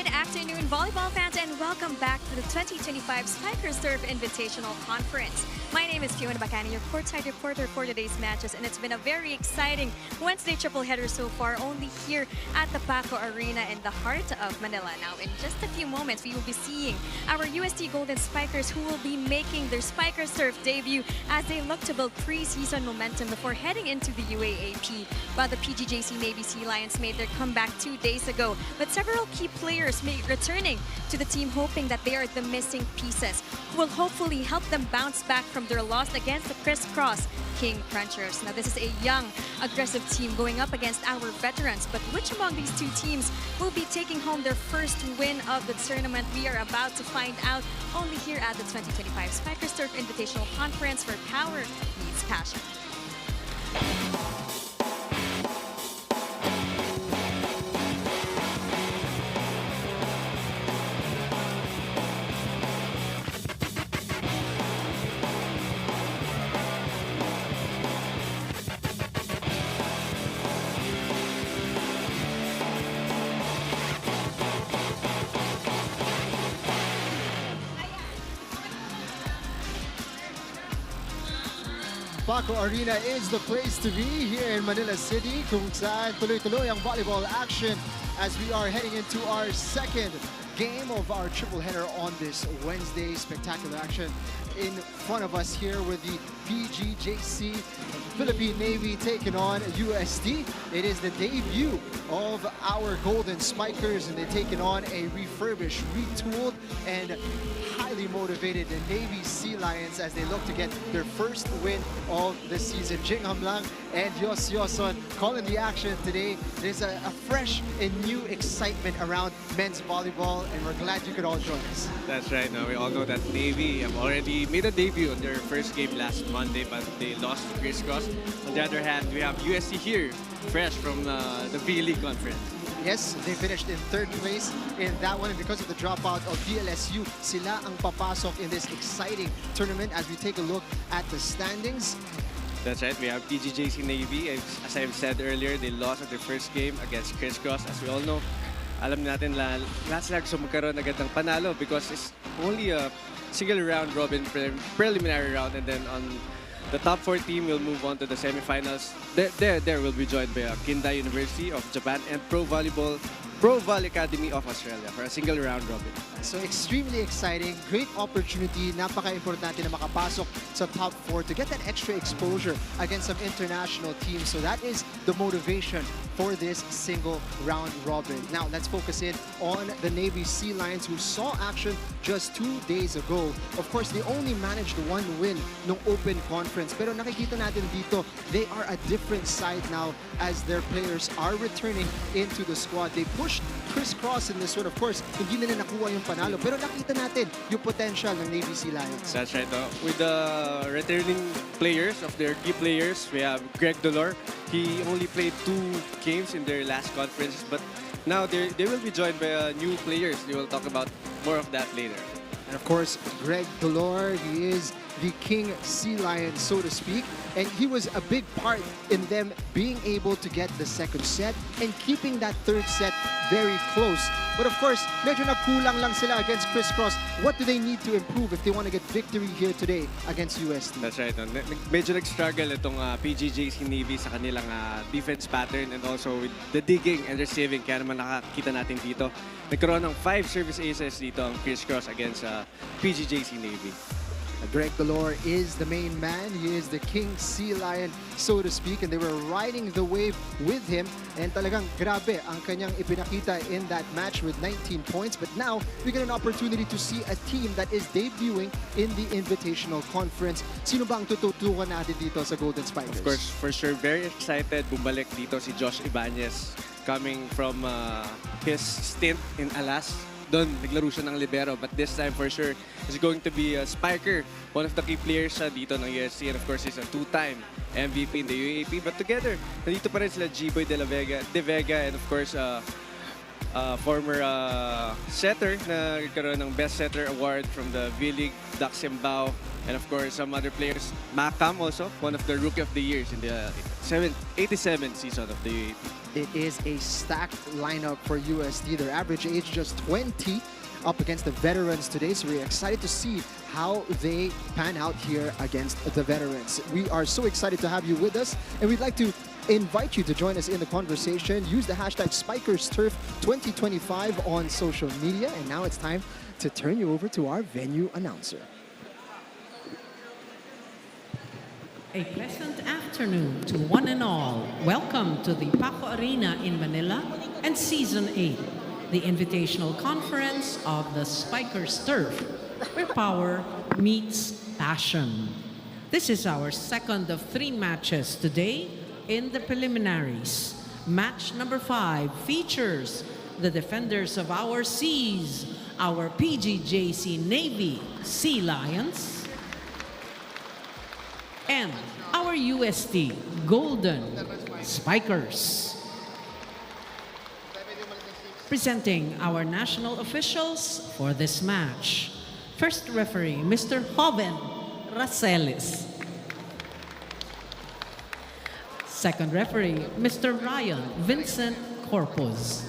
Good afternoon, volleyball fans, and welcome back to the 2025 Spikers Serve Invitational Conference. My name is Fiona Bacani, your courtside reporter for today's matches, and it's been a very exciting Wednesday triple header so far, only here at the Paco Arena in the heart of Manila. Now, in just a few moments, we will be seeing our UST Golden Spikers who will be making their Spikers Serve debut as they look to build preseason momentum before heading into the UAAP. While the PGJC Navy Sea Lions made their comeback 2 days ago, but several key players may returning to the team, hoping that they are the missing pieces who will hopefully help them bounce back from their loss against the crisscross King Crunchers. Now, this is a young, aggressive team going up against our veterans, but which among these two teams will be taking home their first win of the tournament? We are about to find out only here at the 2025 Spikers Serve Invitational Conference, where power meets passion. Paco Arena is the place to be here in Manila City, kung saan tuloy-tuloy ang volleyball action as we are heading into our second game of our triple header on this Wednesday. Spectacular action in front of us here with the PGJC Philippine Navy taking on UST. It is the debut of our Golden Spikers, and they're taking on a refurbished, retooled, and highly motivated Navy Sea Lions as they look to get their first win of the season. Jing Hamlang and Yos Yoson calling the action today. There's a fresh and new excitement around men's volleyball, and we're glad you could all join us. That's right. Now we all know that Navy have already made a debut on their first game last Monday, but they lost to Crisscross. On the other hand, we have UST here, fresh from the V-League conference. Yes, they finished in third place in that one, and because of the dropout of DLSU, sila ang papasok in this exciting tournament as we take a look at the standings. That's right. We have PGJC Navy. As I've said earlier, they lost at their first game against Crisscross. As we all know, alam natin lahat sila gusto magkaroon agad ng panalo because it's only a single round robin preliminary round, and then on the top 4 team will move on to the semifinals. There will be joined by Kindai University of Japan and Pro Volley Academy of Australia for a single round robin. So extremely exciting, great opportunity, napaka-importante na makapasok sa top 4 to get that extra exposure against some international teams. So that is the motivation for this single round robin. Now let's focus in on the Navy Sea Lions, who saw action just 2 days ago. Of course, they only managed 1 win ng Open Conference, pero nakikita natin dito, they are a different side now as their players are returning into the squad. They pushed Crisscross in this one. Of course, hindi nila nakuha yung panalo, pero nakita natin yung potential ng Navy Sea Lions. That's right. With the returning players of their key players, we have Greg Dolor. He only played 2 games in their last conference, but now they will be joined by new players. They will talk about more of that later. And of course, Greg Dolor, he is the King Sea Lion, so to speak. And he was a big part in them being able to get the second set and keeping that third set very close. But of course, medyo nakulang lang sila against Crisscross. What do they need to improve if they want to get victory here today against UST? That's right. Medyo nag-struggle itong PGJC Navy sa kanilang defense pattern and also with the digging and receiving. Kaya naman nakakita natin dito. Nagkaroon ng 5 service aces dito ang Crisscross against PGJC Navy. Greg Dolor is the main man. He is the King Sea Lion, so to speak, and they were riding the wave with him. And talagang grabe ang kanyang ipinakita in that match with 19 points. But now, we get an opportunity to see a team that is debuting in the Invitational Conference. Sino ba ang tututukan natin dito sa Golden Spikers? Of course, for sure, very excited. Bumalik dito si Josh Ibanez coming from his stint in Alas. Doon, naglaro siya ng libero, but this time for sure is going to be a spiker. One of the key players siya dito ng UST, and of course, he's a 2-time MVP in the UAP. But together, nandito pa rin sila G-Boy De Vega, and of course, former setter na nagkaroon ng Best Setter Award from the V-League, Dax Simbao. And of course, some other players. Macam also, one of the Rookie of the Years in the 87th season of the UAP. It is a stacked lineup for UST. Their average age just 20, up against the veterans today. So we're excited to see how they pan out here against the veterans. We are so excited to have you with us, and we'd like to invite you to join us in the conversation. Use the hashtag SpikersTurf2025 on social media. And now it's time to turn you over to our venue announcer. A pleasant afternoon to one and all. Welcome to the Paco Arena in Manila and Season 8, the Invitational Conference of the Spikers Turf, where power meets passion. This is our second of 3 matches today in the preliminaries. Match number 5 features the defenders of our seas, our PGJC Navy Sea Lions, and our UST Golden Spikers. Presenting our national officials for this match. First referee, Mr. Joven Racelis. Second referee, Mr. Ryan Vincent Corpus.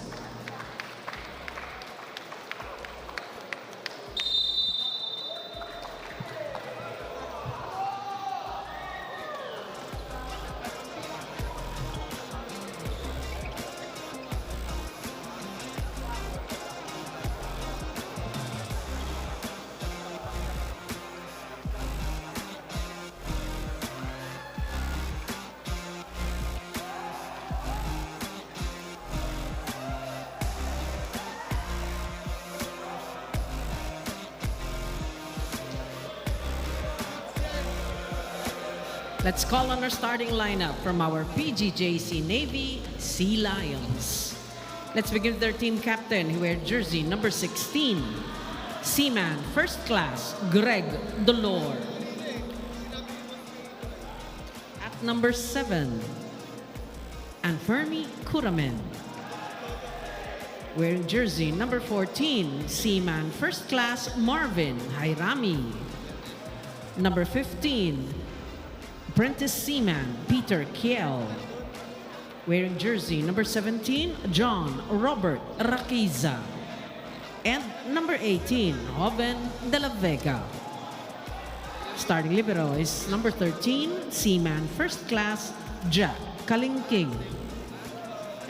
Let's call on our starting lineup from our PGJC Navy Sea Lions. Let's begin with their team captain, who wears jersey number 16. Seaman First Class, Greg Dolor. At number 7, Anfermi Kuramen. Wearing jersey number 14, Seaman First Class, Marvin Hairami. Number 15, Apprentice Seaman Peter Kiel. Wearing jersey number 17, John Robert Raquiza. And number 18, Joven de la Vega. Starting libero is number 13, Seaman First Class, Jack Kalingking.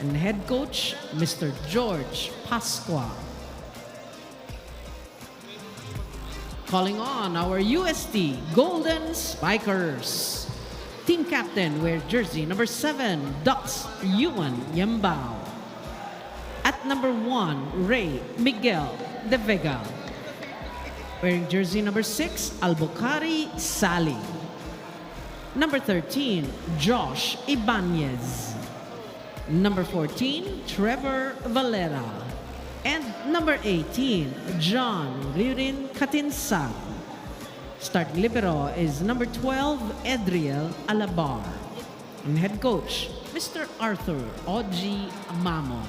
And head coach, Mr. George Pasqua. Calling on our UST Golden Spikers. Team captain wears jersey number 7, Dux Yuan Yambao. At number 1, Ray Miguel de Vega. Wearing jersey number 6, Albocari Sally. Number 13, Josh Ibanez. Number 14, Trevor Valera. And number 18, John Ririn Katinsag. Starting libero is number 12, Edriel Alabar. And head coach, Mr. Arthur Oji Mamon.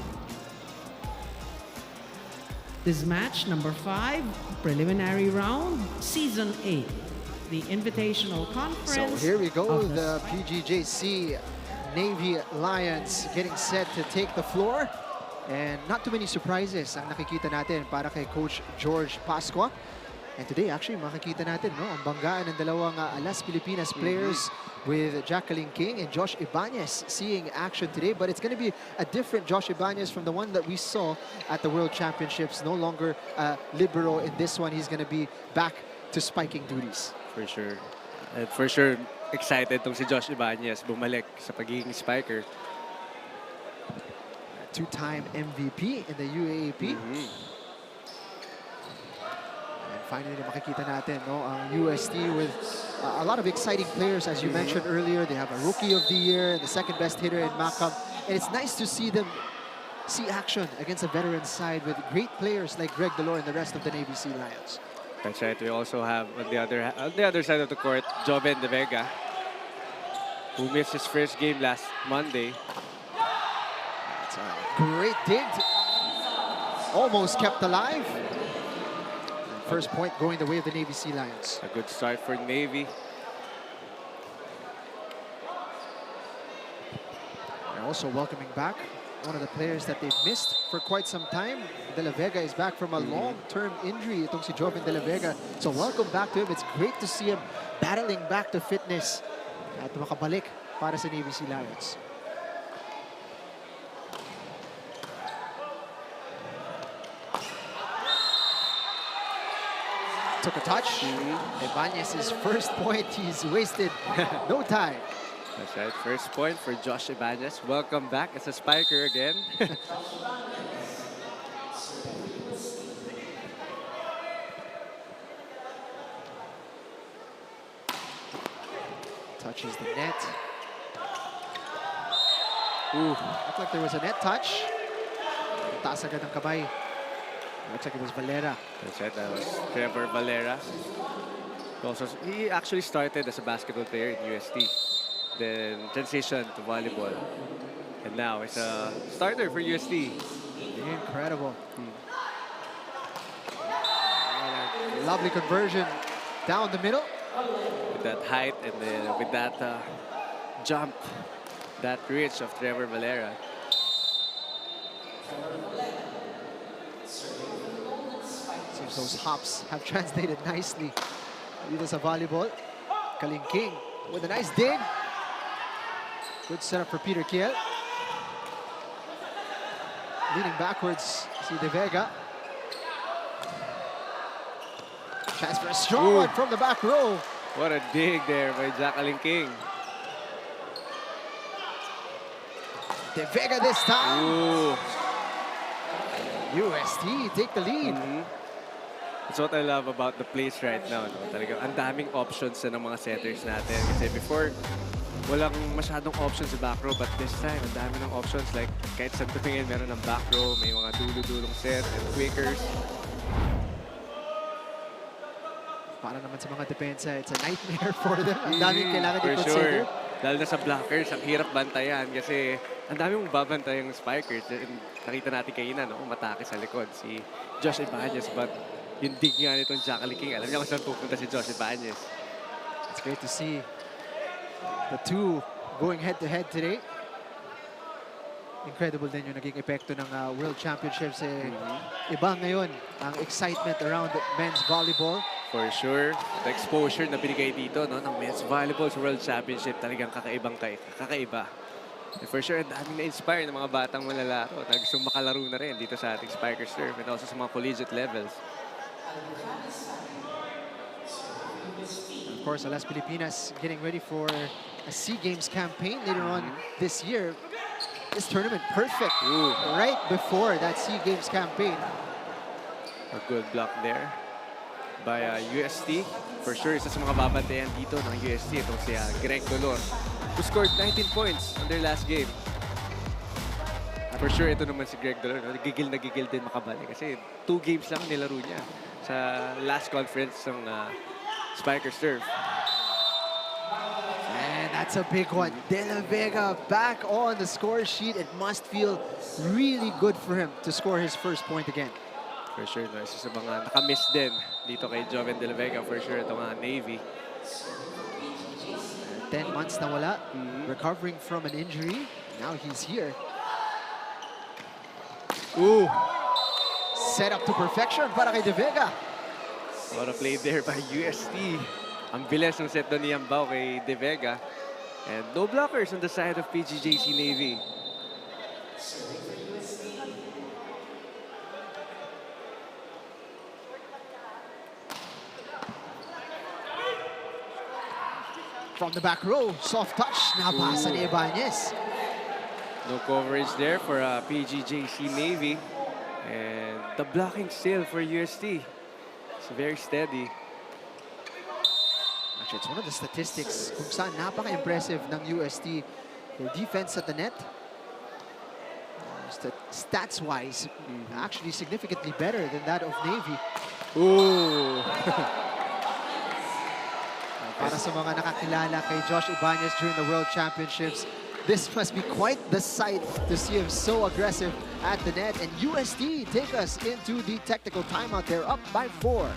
This match, number 5, preliminary round, Season 8, the Invitational Conference. So here we go, the PGJC Navy Lions getting set to take the floor. And not too many surprises ang nakikita natin para kay Coach George Pasqua. And today, actually, makikita natin, no, ang banggaan ng dalawang Alas Pilipinas players with Jack Kalingking and Josh Ibanez seeing action today. But it's going to be a different Josh Ibanez from the one that we saw at the World Championships. No longer libero in this one. He's going to be back to spiking duties. For sure. For sure, excited tong si Josh Ibanez bumalik sa pagiging spiker. Two-time MVP in the UAAP. Finally, makikita natin, no, ang UST with a lot of exciting players, as you mentioned earlier. They have a Rookie of the Year, the second best hitter in Macam. And it's nice to see them see action against a veteran side with great players like Greg Dolor and the rest of the Navy Sea Lions. That's right. We also have on the other side of the court, Joven de Vega, who missed his first game last Monday. That's a great dig. Almost kept alive. First point going the way of the Navy Sea Lions. A good start for Navy. And also welcoming back one of the players that they've missed for quite some time. De La Vega is back from a long-term injury. Itong si Joven De La Vega. So welcome back to him. It's great to see him battling back to fitness at makabalik para sa Navy Sea Lions. Took a touch. Ibanez's first point. He's wasted no time. That's right. First point for Josh Ibanez. Welcome back as a spiker again. Touches the net. Ooh. Looked like there was a net touch. Taas agad ng kamay. Looks like it was Valera. That's right. That was Trevor Valera. Also, he actually started as a basketball player in UST. Then transitioned to volleyball. And now he's a starter for UST. Incredible. Lovely conversion down the middle. With that height and then with that jump, that reach of Trevor Valera. Seems those hops have translated nicely. Dito sa volleyball. Kalingking with a nice dig. Good setup for Peter Kiel. Leaning backwards, see De Vega. Chance for a strong one from the back row. What a dig there by Jacqueline King. De Vega this time. Ooh. UST take the lead. That's what I love about the place right now. No? Talagang ang daming options na ng mga setters natin. Kasi before, walang masyadong options sa back row. But this time, ang dami ng options. Like, kahit saan tumingin, meron ng back row. May mga dulo-dulong set and quickers. Para naman sa mga depensa, it's a nightmare for them. Ang daming kailangan i-consider. Sure. Lalo na sa blockers, ang hirap bantayan. Kasi ang dami mong babantayang spikers. Nakita natin kanina, no? Matake sa likod si Josh Ibanez. But yung dig nga nitong Jacqueline King, alam niya kung saan pupunta si Josh Ibanez. It's great to see the two going head-to-head today. Incredible din yung naging epekto ng World Championships. Iba ngayon ang excitement around men's volleyball. For sure, the exposure na binigay dito no, ng men's volleyball sa World Championship talagang kakaiba. And for sure, ang daming na-inspire ng mga batang malalaro na gustong makalaro na rin dito sa ating Spikers Turf and also sa mga collegiate levels. Of course, Alas Pilipinas getting ready for a SEA Games campaign later on this year. This tournament perfect right before that SEA Games campaign. A good block there by UST. For sure, isa sa mga babantayan dito ng UST itong si Greg Dolor, who scored 19 points on their last game. For sure, ito naman si Greg Dolor, nagigil din makabalik kasi 2 games lang nilaro niya sa last conference ng Spikers Turf. And that's a big one. De La Vega back on the score sheet. It must feel really good for him to score his first point again. For sure, no? Isa sa mga nakamiss din dito kay Joven De La Vega. For sure, itong Navy. 10 months na wala. Recovering from an injury. Now he's here. Ooh. Set up to perfection para kay De Vega. What a play there by UST. Ang bilis ng set doon ni Yambao kay De Vega. And no blockers on the side of PGJC Navy. From the back row, soft touch. Nabasa ni Ibanez. No coverage there for PGJC Navy. And the blocking still for UST. It's very steady. Actually, it's one of the statistics kung saan napaka-impressive ng UST. Their defense at the net. Stats-wise, actually significantly better than that of Navy. Ooh! Para sa mga nakakilala kay Josh Ibanez during the World Championships, this must be quite the sight to see him so aggressive at the net. And UST take us into the technical timeout. They're up by 4.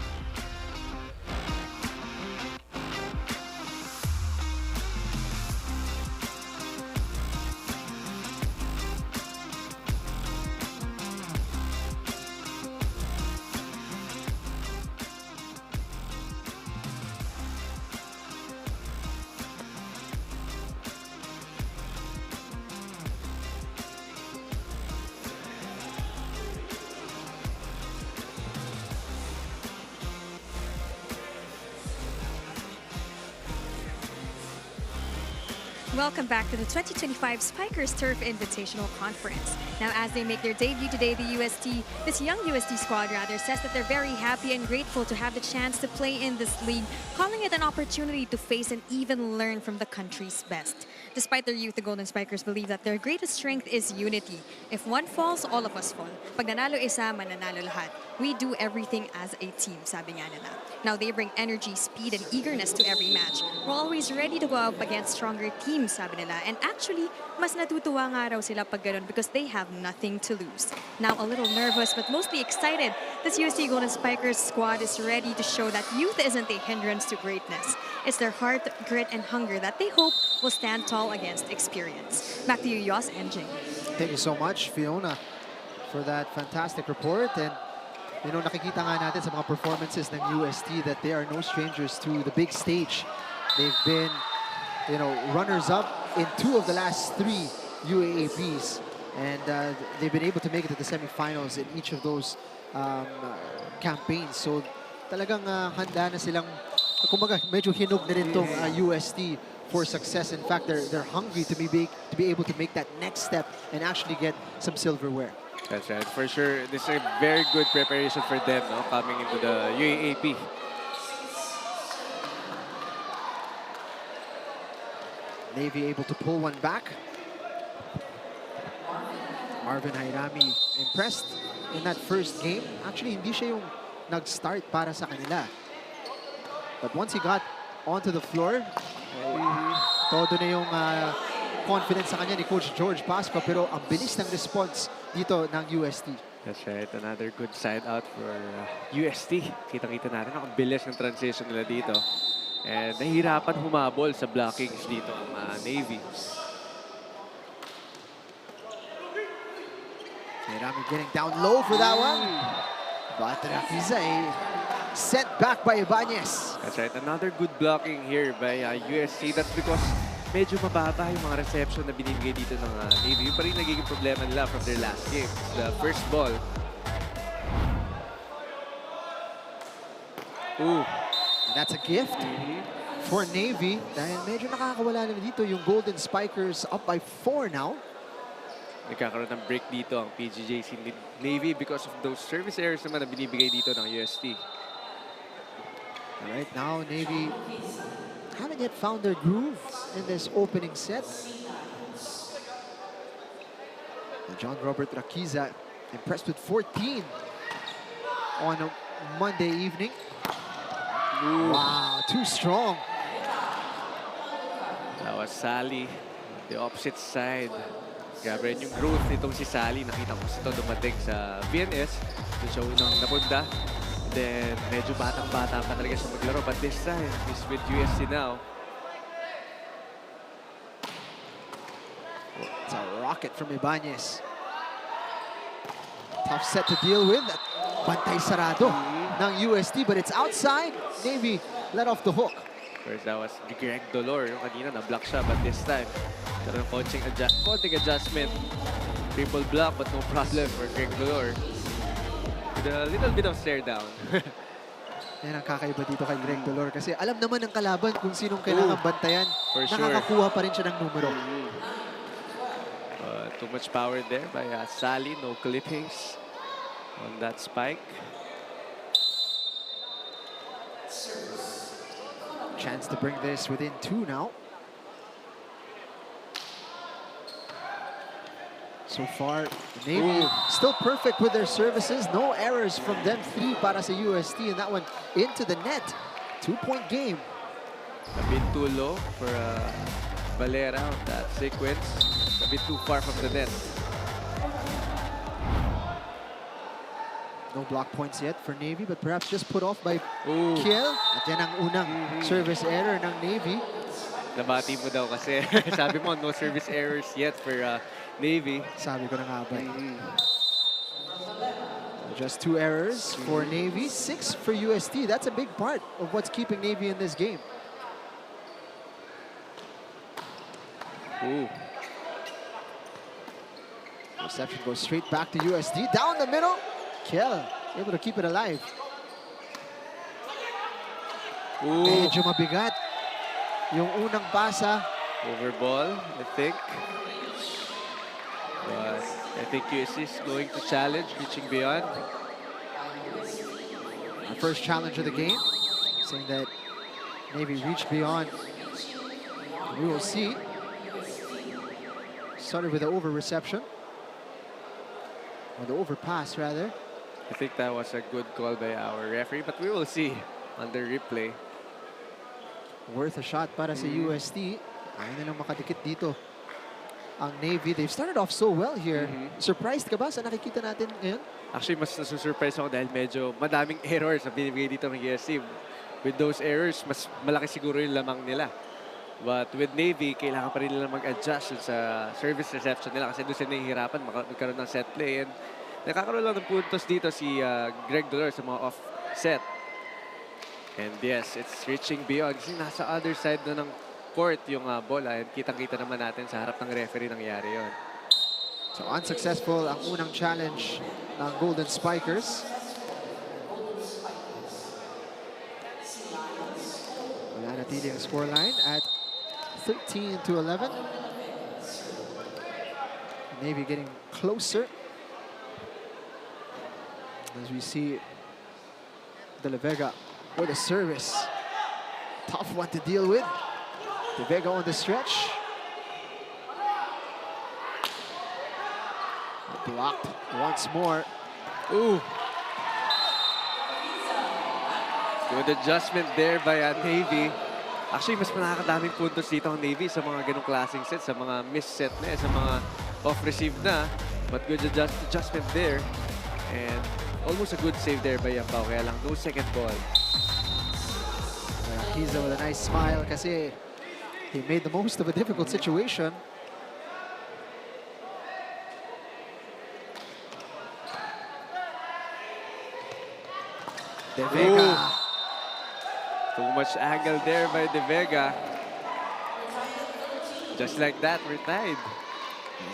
Welcome back to the 2025 Spikers Turf Invitational Conference. Now, as they make their debut today, this young UST squad says that they're very happy and grateful to have the chance to play in this league, calling it an opportunity to face and even learn from the country's best. Despite their youth, the Golden Spikers believe that their greatest strength is unity. If one falls, all of us fall. Pag nanalo isa, mananalo lahat. We do everything as a team, sabi nga nila. Now, they bring energy, speed, and eagerness to every match. We're always ready to go up against stronger teams, sabi nila. And actually, mas natutuwa nga raw sila pag ganun because they have nothing to lose. Now, a little nervous but mostly excited, this UST Golden Spikers squad is ready to show that youth isn't a hindrance to greatness. It's their heart, grit, and hunger that they hope will stand tall against experience. Back to you, Yos and Jing. Thank you so much, Fiona, for that fantastic report. And you know, nakikita nga natin sa mga performances ng UST that they are no strangers to the big stage. They've been, you know, runners-up in 2 of the last 3 UAAPs. And they've been able to make it to the semifinals in each of those campaigns. So talagang handa na silang, kumbaga, medyo hinog na rin tong UST for success. In fact, they're hungry to be able to make that next step and actually get some silverware. That's right. For sure, this is a very good preparation for them, no, coming into the UAAP. Navy able to pull one back. Marvin Hairami impressed in that first game. Actually, hindi siya yung nag-start para sa kanila. But once he got onto the floor, todo na yung confidence sa kanya ni Coach George Pasqua, pero ang bilis ng response dito ng UST. That's right. Another good side out for UST. Kita-kita natin ang bilis ng transition nila dito. And nahihirapan humabol sa blockings dito ang Navy. Hairami getting down low for that one. But Rakiza sent back by Ibanez. That's right. Another good blocking here by UST. That's because medyo mababa yung mga reception na binibigay dito ng Navy. Yung pa rin nagiging problema nila from their last game. The first ball. Ooh. And that's a gift for Navy. Dahil medyo nakakawala naman dito yung Golden Spikers up by 4 now. Nagkakaroon ng break dito ang PGJC Navy because of those service errors naman na binibigay dito ng UST. All right, now Navy haven't yet found their groove in this opening set. And John Robert Rakiza impressed with 14 on a Monday evening. Ooh. Wow, too strong. That was Sally on the opposite side. Grabe rin yung growth nitong si Sally. Nakita ko ito dumating sa VNS. Doon siya unang napunta. Then, medyo batang-bata pa talaga siya maglaro. But this time, he's with USC now. It's a rocket from Ibanez. Tough set to deal with. Bantay sarado ng UST, but it's outside. Navy let off the hook. First, that was Greg Dolor. Yung kanina, na-block siya. But this time, karoon ng konting adjustment. Triple block, but no problem for Greg Dolor. With a little bit of stare down. Yan ang kakaiba dito kay Greg Dolor kasi alam naman ng kalaban kung sinong kailangan bantayan. For sure. Nakakakuha pa rin siya ng numero. Too much power there by Sally. No clippings on that spike. Chance to bring this within 2 now. So far, Navy still perfect with their services. No errors from them. 3 para sa UST, and that one into the net. 2-point game. A bit too low for Valera on that sequence. A bit too far from the net. No block points yet for Navy, but perhaps just put off by Kiel. At yan ang unang service error ng Navy. Nabati mo daw kasi. Sabi mo, no service errors yet for Navy. Sabi ko na nga ba. Just 2 errors for Navy, 6 for UST. That's a big part of what's keeping Navy in this game. Ooh. Reception goes straight back to UST. Down the middle. Kiel able to keep it alive. Ooh. Medyo mabigat yung unang pasa Over ball, I think. But I think UST is going to challenge, reaching beyond. Our first challenge of the game, saying that Navy reached beyond. We will see. Started with the over reception. Or the overpass, rather. I think that was a good call by our referee, but we will see on the replay. Worth a shot para sa UST. Ayaw nilang makadikit dito ang Navy. They've started off so well here. Surprised ka ba sa nakikita natin ngayon? Actually, mas nasusurprise ako dahil medyo madaming errors na binibigay dito ng UST. With those errors, mas malaki siguro yung lamang nila. But with Navy, kailangan pa rin nila mag-adjust sa service reception nila kasi doon sila nahihirapan magkaroon ng set play. And nakakaroon lang ng puntos dito si Greg Dolores sa mga offset. And yes, it's reaching beyond. Kasi nasa other side na ng court yung bola. And kitang-kita naman natin sa harap ng referee nangyari yon. So unsuccessful ang unang challenge ng Golden Spikers. Wala natili ang scoreline at 13-11. Navy getting closer. As we see De La Vega with a service. Tough one to deal with. De Vega on the stretch. Blocked once more. Ooh. Good adjustment there by Navy. Actually, mas nakakadaming puntos dito ang Navy sa mga ganong klaseng set, sa mga miss set na, sa mga off-receive na. But good adjustment there. And almost a good save there by Yambao. Kaya lang, no second ball. Kiza with a nice smile kasi he made the most of a difficult situation. De Vega. Ooh. Too much angle there by De Vega. Just like that, we're tied.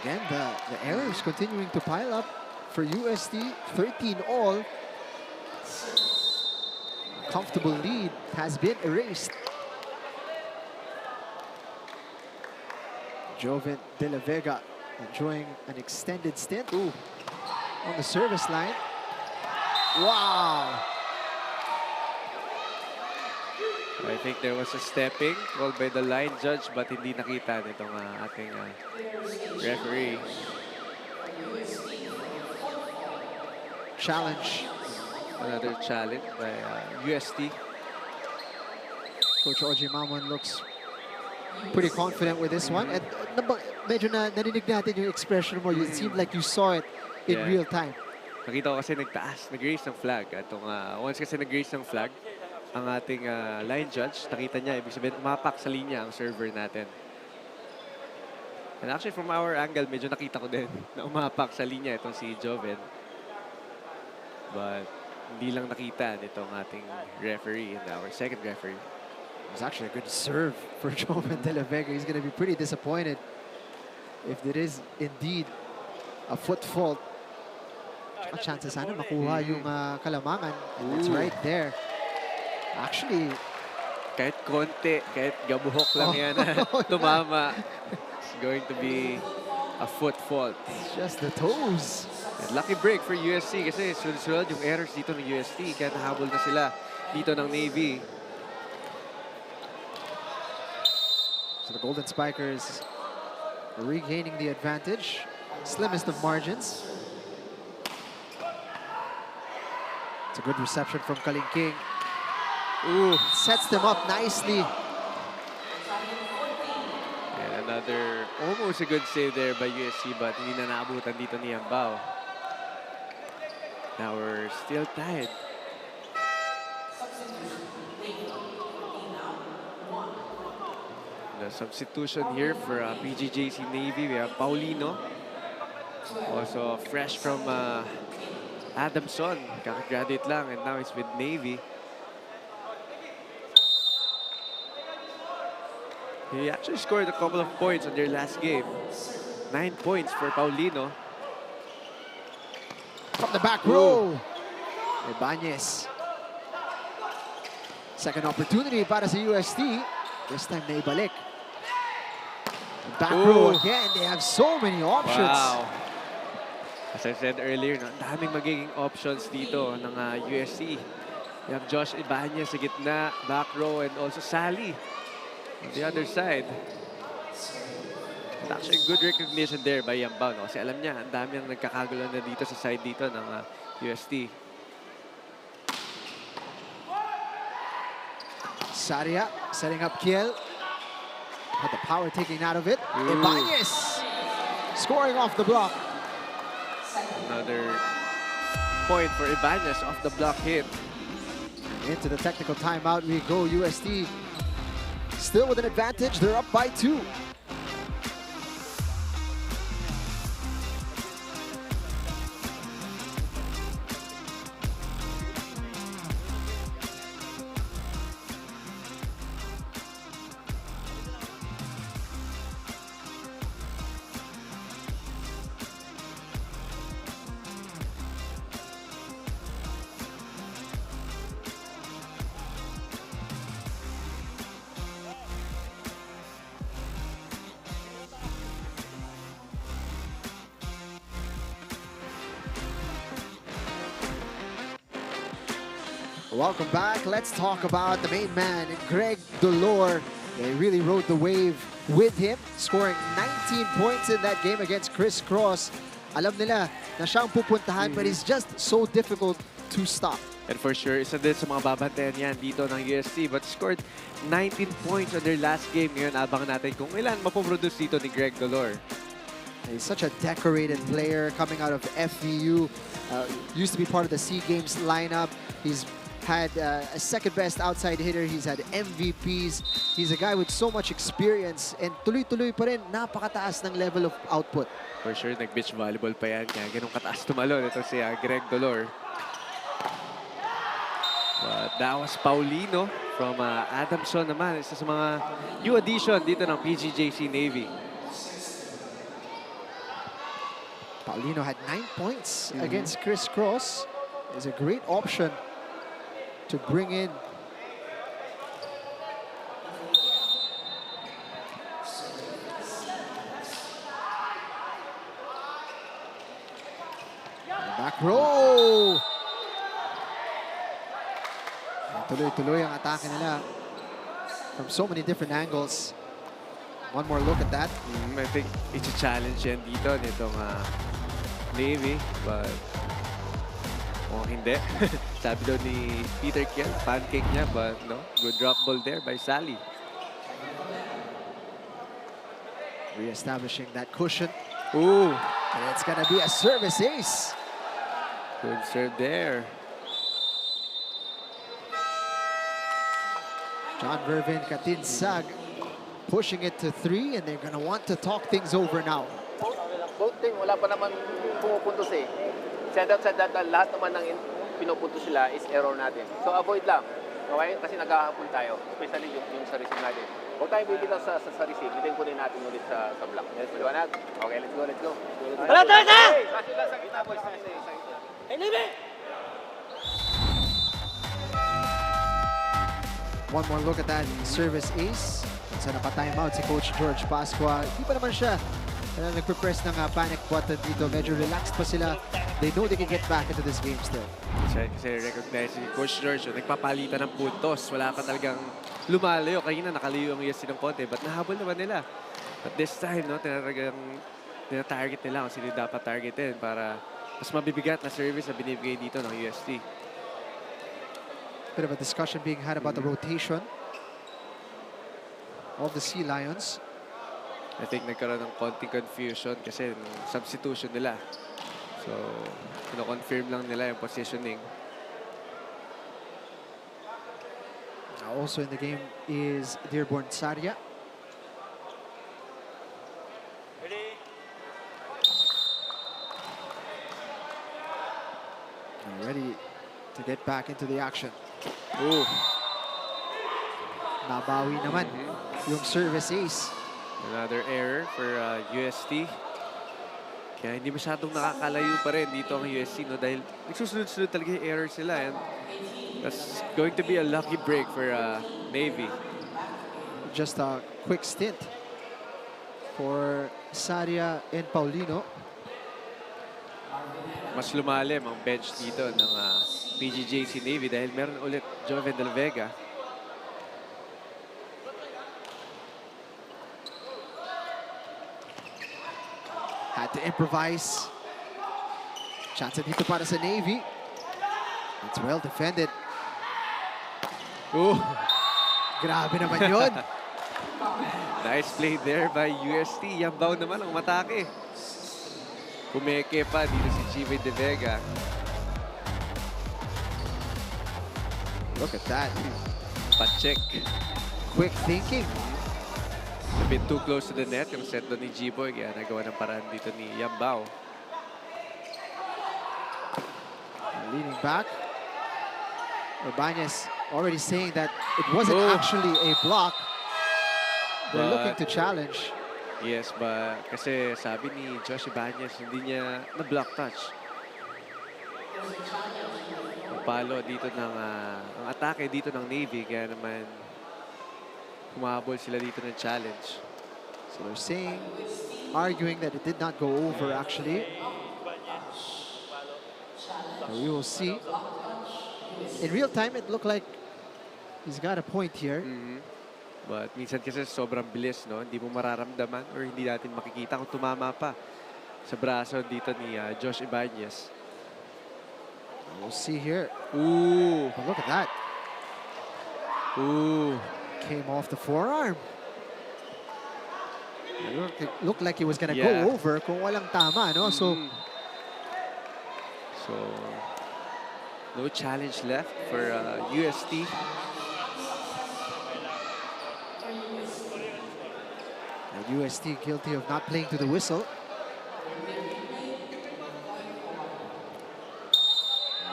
Again, the errors continuing to pile up for UST. 13 all. A comfortable lead has been erased. Joven De La Vega enjoying an extended stint. Ooh, on the service line. Wow! I think there was a stepping called by the line judge but hindi nakita nitong ating referee. Challenge. Another challenge by UST. Coach Oji Mamon looks pretty confident with this one. At medyo narinig natin yung expression mo. It seemed like you saw it in real time. Nakita ko kasi nag-raise ng flag. Once kasi nag-raise ng flag, ang ating line judge, nakita niya, ibig sabihin, umapak sa linya ang server natin. And actually, from our angle, medyo nakita ko din na umapak sa linya itong si Joven. But hindi lang nakita nitong ating referee and our second referee. It was actually a good serve for Joven De La Vega. He's going to be pretty disappointed if there is indeed a foot fault. Tsaka chances sana makuha yung kalamangan. And it's right there. Actually, kahit konti, kahit gabuhok lang yan tumama. It's going to be a foot fault. It's just the toes. And lucky break for UST kasi sunod-sunod yung errors dito ng UST kaya nahabol na sila dito ng Navy. So the Golden Spikers are regaining the advantage. Slimmest of margins. It's a good reception from Kaling King. Ooh. Sets them up nicely. And another almost a good save there by UST but hindi na naabutan dito ni Yambao. Now we're still tied. The substitution here for PGJC Navy, we have Paulino. Also fresh from Adamson, kakagraduate lang and now he's with Navy. He actually scored a couple of points on their last game. 9 points for Paulino. From the back row. Ibanez. Second opportunity para sa UST. This time na ibalik. Back row again. They have so many options. Wow. As I said earlier, no, ang daming magiging options dito ng USC. You have Josh Ibanez sa gitna, back row, and also Sally on the other side. And actually, good recognition there by Yambao, no? Kasi alam niya, ang dami ang nagkakagulo na dito sa side dito ng UST. Saria setting up Kiel. Had the power taken out of it. Ibanez scoring off the block. Another point for Ibanez off the block hit. Into the technical timeout we go. UST still with an advantage. They're up by 2. Welcome back. Let's talk about the main man, Greg Dolor. They really rode the wave with him, scoring 19 points in that game against Chris Cross. Alam nila na siya ang pupuntahan, but it's just so difficult to stop. And for sure, isa din sa mga babantayan yan dito ng USC, but scored 19 points on their last game. Ngayon, abangan natin kung ilan mapoproduce dito ni Greg Dolor. He's such a decorated player coming out of FVU. Used to be part of the SEA Games lineup. He's had a second best outside hitter. He's had MVPs. He's a guy with so much experience and tuloy-tuloy pa rin, napakataas ng level of output. For sure, nag-beach volleyball pa yan. Kaya ganun kataas tumalon. Ito si Greg Dolor. But that was Paulino from Adamson naman. Isa sa mga new addition dito ng PGJC Navy. Paulino had 9 points against Chris Cross. Is a great option to bring in. Back row. Tuloy-tuloy ang atake nila from so many different angles. One more look at that. I think it's a challenge yan dito nitong Navy, but hindi. Sabi daw ni Peter Kiel, pancake niya, but no, good drop ball there by Sally. Re-establishing that cushion. Ooh, And it's gonna be a service ace. good serve there. John Vervin Katinsag pushing it to 3, and they're gonna want to talk things over now. Both team, wala pa naman pumupuntos eh. Send out sa data, lahat naman ng pinupuntos sila is error natin. So avoid lang. Okay? Kasi nagkakapon tayo. Especially yung sa receive natin. Huwag tayo bibitaw sa receive. Bitin kunin natin ulit sa block. Let's go, Anat. Okay, let's go, let's go. Tara! Kasi lang sa gitna, boys. Hey, leave it! One more look at that service ace. Sa napa-timeout si Coach George Pascua. Hindi pa naman siya nagpe-press ng panic button dito. Medyo relaxed pa sila. They know they can get back into this game still. Kasi recognize si Coach George, nagpapalitan ng puntos. Wala pa talagang lumalayo. Kanina nakalayo ang USC ng konti, but nahabol naman nila. But this time, no, tina-target nila kung sino dapat targetin para mas mabibigat na service na binibigay dito ng UST. Bit of a discussion being had about the rotation of the Sea Lions. I think nagkaroon ng konting confusion kasi ng substitution nila. So, confirm lang nila yung positioning. Also in the game is Dearborn Saria. Ready to get back into the action. Ooh. Nabawi naman yung service ace. Another error for UST. Kaya hindi masyadong nakakalayo pa rin dito ang USC, no? Dahil nagsusunod-sunod talaga yung error sila. And that's going to be a lucky break for Navy. Just a quick stint for Saria and Paulino. Mas lumalim ang bench dito ng PGJC Navy dahil meron ulit Joven Del Vega. Had to improvise. Chance dito para sa Navy. It's well defended. Ooh. Grabe naman yun. Nice play there by UST. Yambao naman ang matake. Pumeke pa dito si Chive De Vega. Look at that. Pa-check. Quick thinking. A bit too close to the net yung set doon ni G-Boy. Kaya nagawa ng paraan dito ni Yambao. Leaning back. Urbañez already saying that it wasn't actually a block. They're looking to challenge. Yes, but kasi sabi ni Josh Ibanez, hindi niya na-block touch. Ang palo dito ng ang atake dito ng Navy, kaya naman humabol sila dito ng challenge. So they're saying, arguing that it did not go over actually. So we will see. In real time, it looked like he's got a point here. But minsan kasi sobrang bilis, no? Hindi mo mararamdaman or hindi natin makikita kung tumama pa sa braso dito ni Josh Ibanez. We'll see here. Ooh! But look at that. Ooh! Came off the forearm. It looked like he was gonna Yeah. go over kung walang tama, no? So no challenge left for UST. and UST guilty of not playing to the whistle.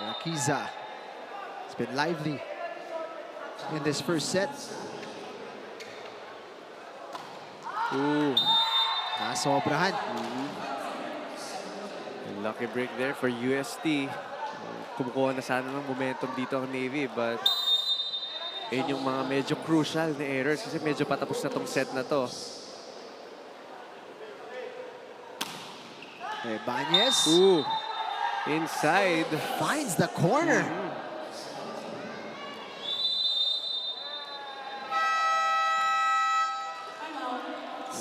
Rakiza. It's been lively in this first set. Ooh. Nasobrahan. Lucky break there for UST. Kumukuha na sana ng momentum dito ang Navy, but yun yung mga medyo crucial na errors kasi medyo patapos na tong set na to. Ibanez. Ooh. Inside. Finds the corner.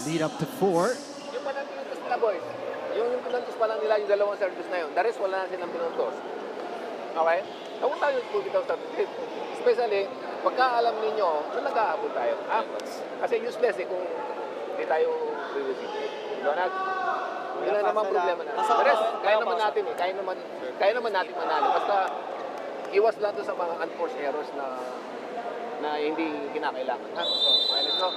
Lead up to 4. Yung pa lang pinuntos nila, boys. Yung pinuntos pa lang nila yung dalawang service na yun. The rest, wala na silang pinuntos. Okay? Huwag tayo bitaw sa especially, pagka alam ninyo, na nag-aabot tayo. Ha? Kasi useless eh kung hindi tayo re-receive. Donald? Yun na naman problema na. The rest, kaya naman natin eh. Kaya naman natin manalo. Basta, iwas lang to sa mga unforced errors na hindi kinakailangan. Ha? Let's go.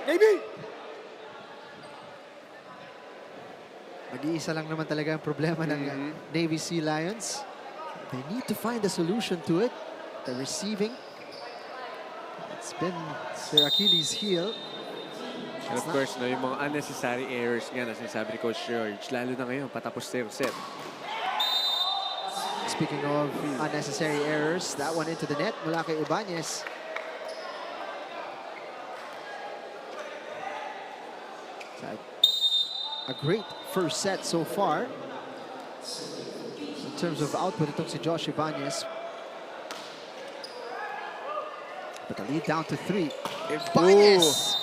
Navy! Mag-iisa lang naman talaga ang problema ng Navy Sea Lions. They need to find a solution to it. The receiving. It's been their Achilles heel. And of course, no, yung mga unnecessary errors nga na sinasabi ni Coach George, lalo na ngayon, patapos na yung set. Speaking of unnecessary errors, that one into the net mula kay Ibanez. A great first set so far. In terms of output, itong si Josh Ibanez. But the lead down to 3. Ibanez!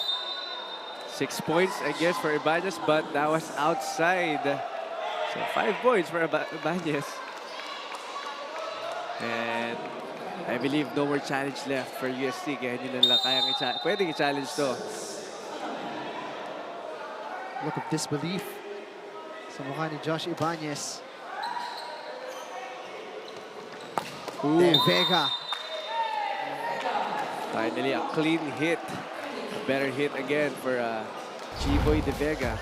6 points, I guess, for Ibanez, but that was outside. So 5 points for Ibanez. And I believe no more challenge left for UST. Kaya hindi na lang kayang pwedeng i-challenge to. Look of disbelief sa mukha ni Josh Ibanez. De Vega. Finally, a clean hit. A better hit again for G-Boy De Vega.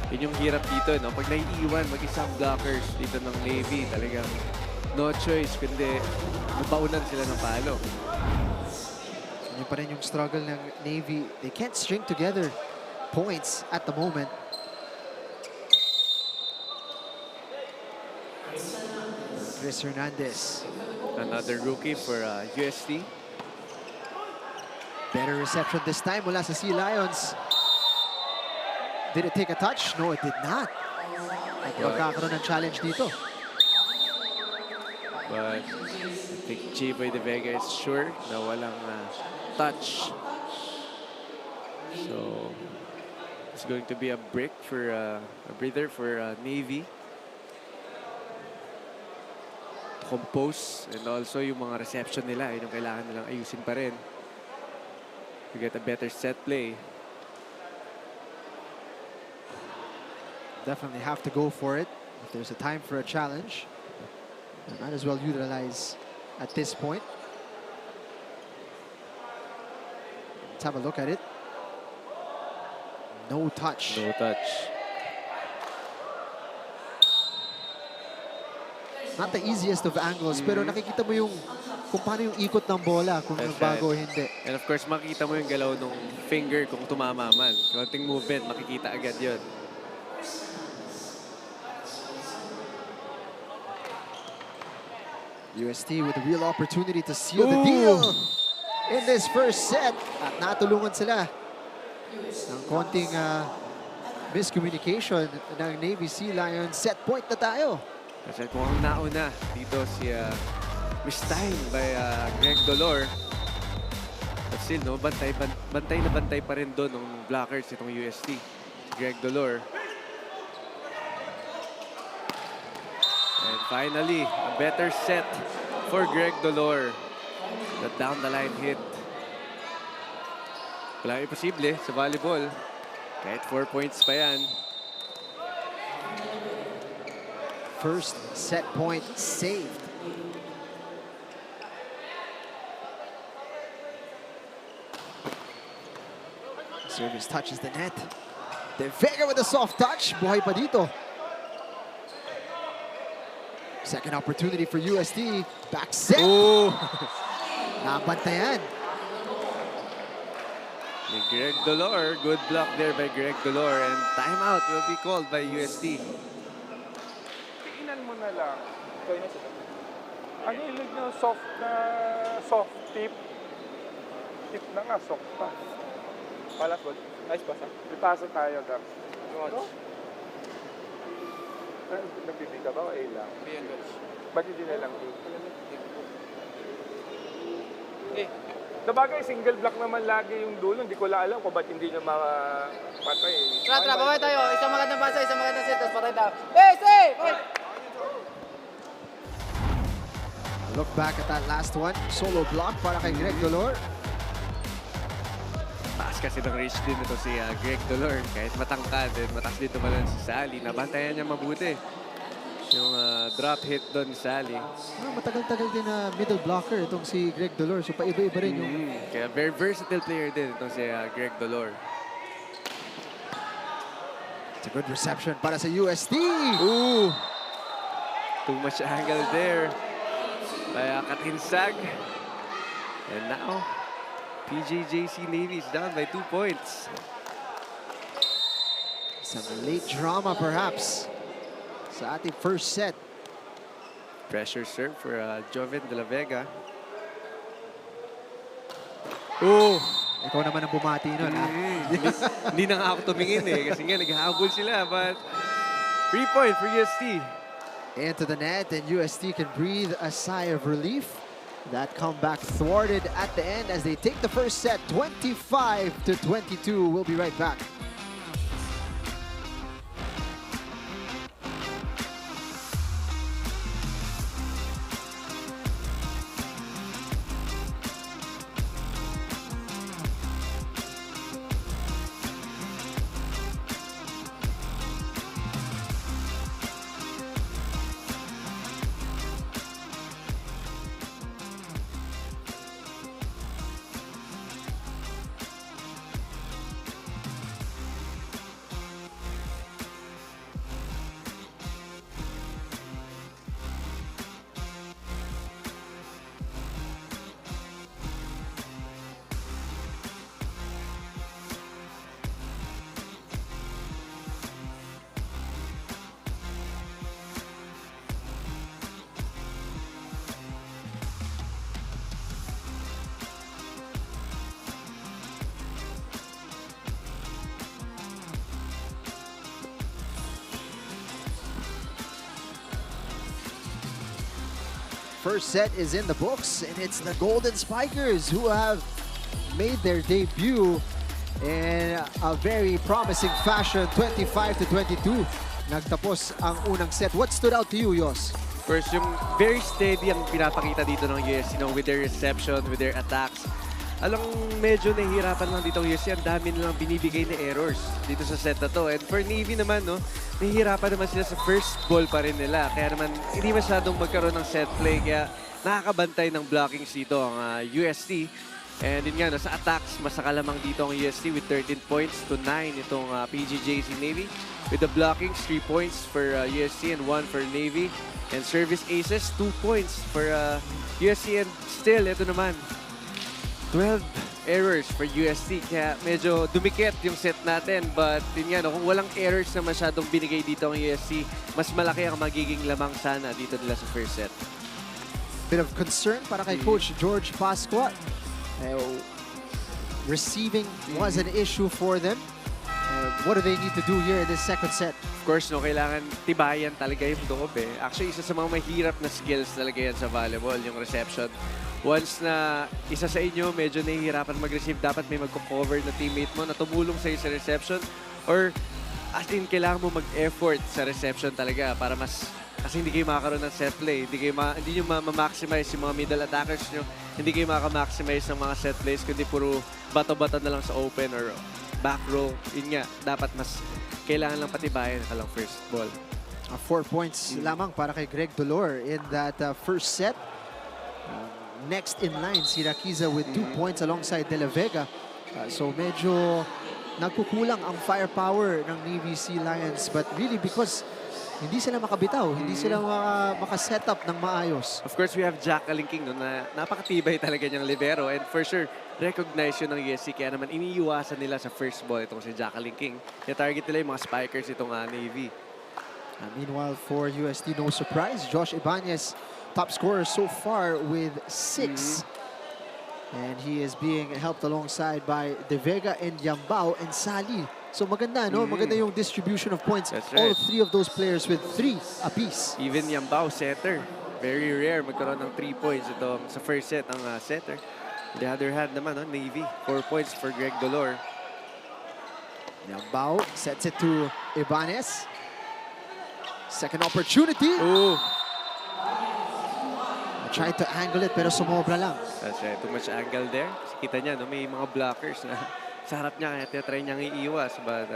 Yun yung hirap dito, no? Pag naiiwan, mag-isang blockers dito ng Navy, talagang no choice, kundi mabaunan sila ng palo. Yun pa rin yung struggle ng Navy. They can't string together points at the moment. Chris Hernandez. Another rookie for UST. Better reception this time mula sa Sea Lions. Did it take a touch? No, it did not. At magkakaroon ng challenge dito. But I think J-Boy De Vega is sure na walang touch. So it's going to be a break for a breather for Navy. To compose, and also yung mga reception nila, yun yung kailangan nilang ayusin pa rin. To get a better set play. Definitely have to go for it. If there's a time for a challenge, you might as well utilize at this point. Let's have a look at it. No touch. No touch. Not the easiest of angles, pero nakikita mo yung kung paano yung ikot ng bola, kung That's nagbago o right. hindi. And of course, makikita mo yung galaw ng finger kung tumama man. Konting movement, makikita agad yun. UST with a real opportunity to seal the deal in this first set. At natulungan sila ng konting miscommunication ng Navy Sea Lions. Set point na tayo. Kasi kung ang nauna dito si mistimed by Greg Dolor. But still, no, bantay na bantay pa rin doon ng blockers itong UST. Si Greg Dolor. And finally, a better set for Greg Dolor. The down the line hit. Walang imposible sa volleyball. Kahit 4 points pa yan. First set point saved. Service touches the net. De Vega with a soft touch. Buhay pa dito. Second opportunity for UST. Back set. Oh! Nabantayan. Ni Greg Dolor. Good block there by Greg Dolor. And timeout will be called by UST. Tingnan mo na lang. Ang hilig nyo soft tip. Tip na nga, soft pa. Palas ball. Nice pass ha. Ipasa tayo, Gab. Nag-BB ka ba o A lang? B and Welch. Ba't hindi na lang A? Nabagay, single block naman lagi yung dulo. Hindi ko lang alam kung ba't hindi nyo makapatay. Tra, babay tayo. Isang magandang basa, isang magandang set, tapos patay tayo. Hey, say! Look back at that last one. Solo block para kay Greg Dolor. Taas kasi ng reach din ito si Greg Dolor. Kahit matangkad, mataas dito pa lang si Sally. Nabantayan niya mabuti. Yung drop hit doon ni Sally. Matagal-tagal din na middle blocker itong si Greg Dolor. So paiba-iba rin yung... Kaya very versatile player din itong si Greg Dolor. It's a good reception para sa UST. Ooh! Too much angle there by Katinsag. And now, PGJC Navy is down by 2 points. Some late drama perhaps sa ating first set. Pressure serve for Joven de la Vega. Oh! Ikaw naman ang bumati nun, ha? Hindi na nga ako tumingin kasi nga naghahabol sila. But 3 point for UST. Into the net, and UST can breathe a sigh of relief. That comeback thwarted at the end as they take the first set, 25-22. We'll be right back. first set is in the books, and it's the Golden Spikers who have made their debut in a very promising fashion, 25-22. Nagtapos ang unang set. What stood out to you, Yos? First, yung very steady ang pinapakita dito ng UST, with their reception, with their attacks. Alam medyo nahihirapan lang dito ang UST. Ang dami nilang binibigay na errors dito sa set na to. And for Navy naman, nahihirapan naman sila sa first ball pa rin nila. Kaya naman, hindi masyadong magkaroon ng set play. Kaya nakakabantay ng blockings dito ang UST. And yun nga, sa attacks, masaka lamang dito ang UST with 13 points to 9 itong PGJC Navy. With the blockings, 3 points for UST and 1 for Navy. And service aces, 2 points for UST. And still, ito naman, 12 errors for UST. Kaya medyo dumikit yung set natin. But yun nga, kung walang errors na masyadong binigay dito ang UST, mas malaki ang magiging lamang sana dito nila sa first set. Bit of concern para kay Coach George Pascua. Receiving was an issue for them. What do they need to do here in this second set? Of course, kailangan tibayan talaga yung loob eh. Actually, isa sa mga mahirap na skills talaga yan sa volleyball, yung reception. Once na isa sa inyo medyo nahihirapan mag-receive, dapat may magko-cover na teammate mo na tumulong sa'yo sa reception. Or as in, kailangan mo mag-effort sa reception talaga para mas... Kasi hindi kayo makakaroon ng set play. Hindi nyo ma-maximize yung mga middle attackers nyo. Hindi kayo makaka-maximize ng mga set plays, kundi puro bato-bato na lang sa open or back row. Yun nga, dapat mas kailangan lang patibayan ka lang first ball. 4 points lamang para kay Greg Dolor in that first set. Next in line, si Rakiza with 2 points alongside De La Vega. So medyo nagkukulang ang firepower ng Navy Sea Lions. But really because hindi sila makabitaw, hindi sila makaset up ng maayos. Of course, we have Jack Kalingking na napakatibay talaga niyang libero. And for sure, recognize yun ng UST. Kaya naman iniiwasan nila sa first ball itong si Jack Kalingking. Na-target nila yung mga spikers itong Navy. Meanwhile, for UST, no surprise, Josh Ibanez, top scorer so far with 6. And he is being helped alongside by De Vega and Yambao and Sali. So maganda, no? Maganda yung distribution of points. That's right. All 3 of those players with 3 apiece. Even Yambao, setter. Very rare magkaroon ng 3 points ito sa first set ang setter. On the other hand naman, Navy, 4 points for Greg Dolor. Yambao sets it to Ibanez. Second opportunity. Ooh. Tried to angle it pero sumobra lang. That's right. Too much angle there. Kita niya, may mga blockers na sa harap niya kaya try niyang iiwas. But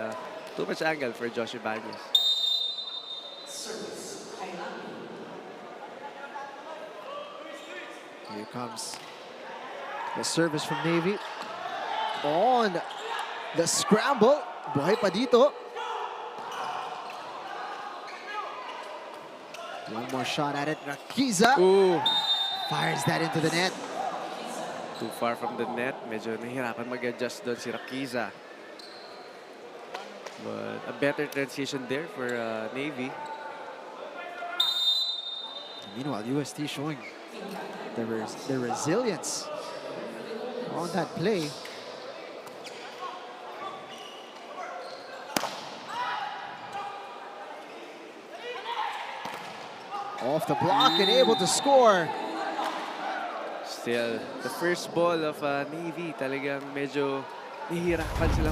too much angle for Josh Ibanez. Here comes the service from Navy. On the scramble. Buhay pa dito. One more shot at it. Rakiza fires that into the net. Too far from the net. Medyo nahihirapan mag-adjust doon si Rakiza. But a better transition there for Navy. Meanwhile, UST showing their resilience on that play. Off the block and able to score. Still, the first ball of Navy, talagang medyo nahihirapan sila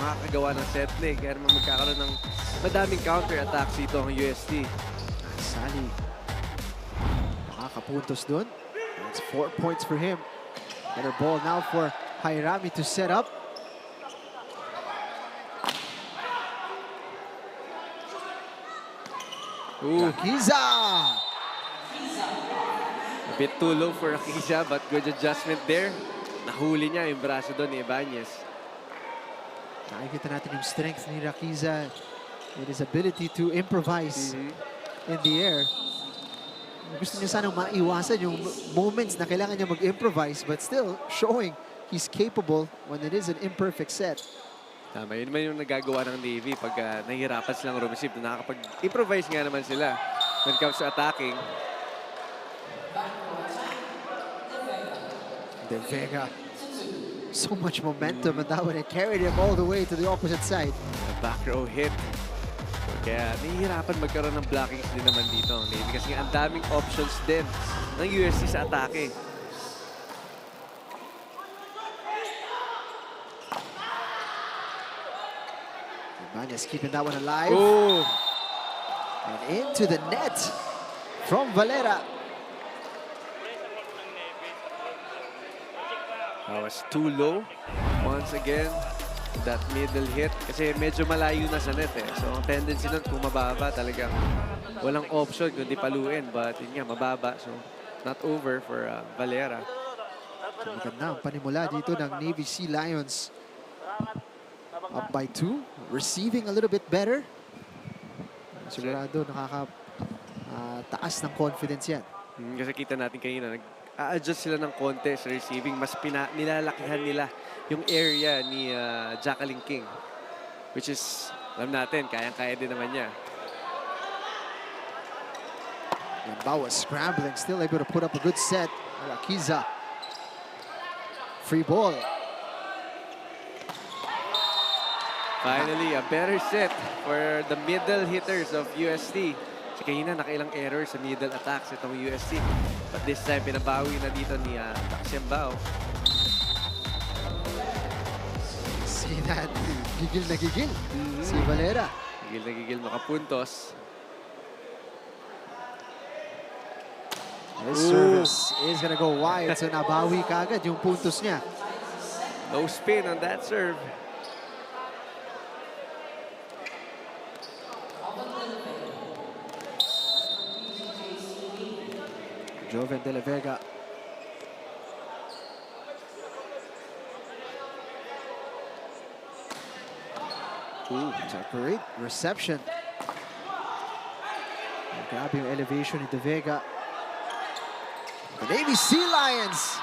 makakagawa ng set play. Kaya naman magkakaroon ng madaming counter-attacks dito ang UST. Sali nakakapuntos dun. That's 4 points for him. Better ball now for Hairami to set up. Rakiza! A bit too low for Rakiza, but good adjustment there. Nahuli niya yung braso doon ni Ibanez. Nakikita natin yung strength ni Rakiza and his ability to improvise in the air. Gusto niya sanang maiwasan yung moments na kailangan niya mag-improvise, but still showing he's capable when it is an imperfect set. Tama, yun naman yung nagagawa ng Navy pag nahihirapan silang receive. Nakakapag-improvise nga naman sila when it comes to attacking. De Vega. So much momentum and that one it carried him all the way to the opposite side. A back row hit. Kaya nahihirapan magkaroon ng blockings din naman dito ang Navy kasi ang daming options din ng UST sa atake. Ibanez keeping that one alive. Oh! And into the net from Valera. That was too low. Once again, that middle hit. Kasi medyo malayo na sa net eh. So ang tendency nun kung mababa talagang walang option kundi paluin. But yun nga, mababa. So not over for Valera. So, maganda ang panimula dito ng Navy Sea Lions. Up by 2. Receiving a little bit better. Sigurado taas ng confidence yan. Kasi kita natin kanina, nag-a-adjust sila ng konti sa receiving. Mas nilalakihan nila yung area ni Jacqueline King. Which is, alam natin, kayang-kaya din naman niya. Bawa scrambling, still able to put up a good set. Rakiza. Free ball. Finally, a better set for the middle hitters of UST. Kasi kanina nakailang errors sa middle attacks itong UST. But this time, pinabawi na dito ni Taxiambao. See that? Gigil na gigil. Si Valera. Gigil na gigil makapuntos. His service is gonna go wide. So nabawi kagad yung puntos niya. No spin on that serve. Joven de la Vega. Ooh, it's a great reception. Grabe yung elevation ni De Vega. The Navy Sea Lions,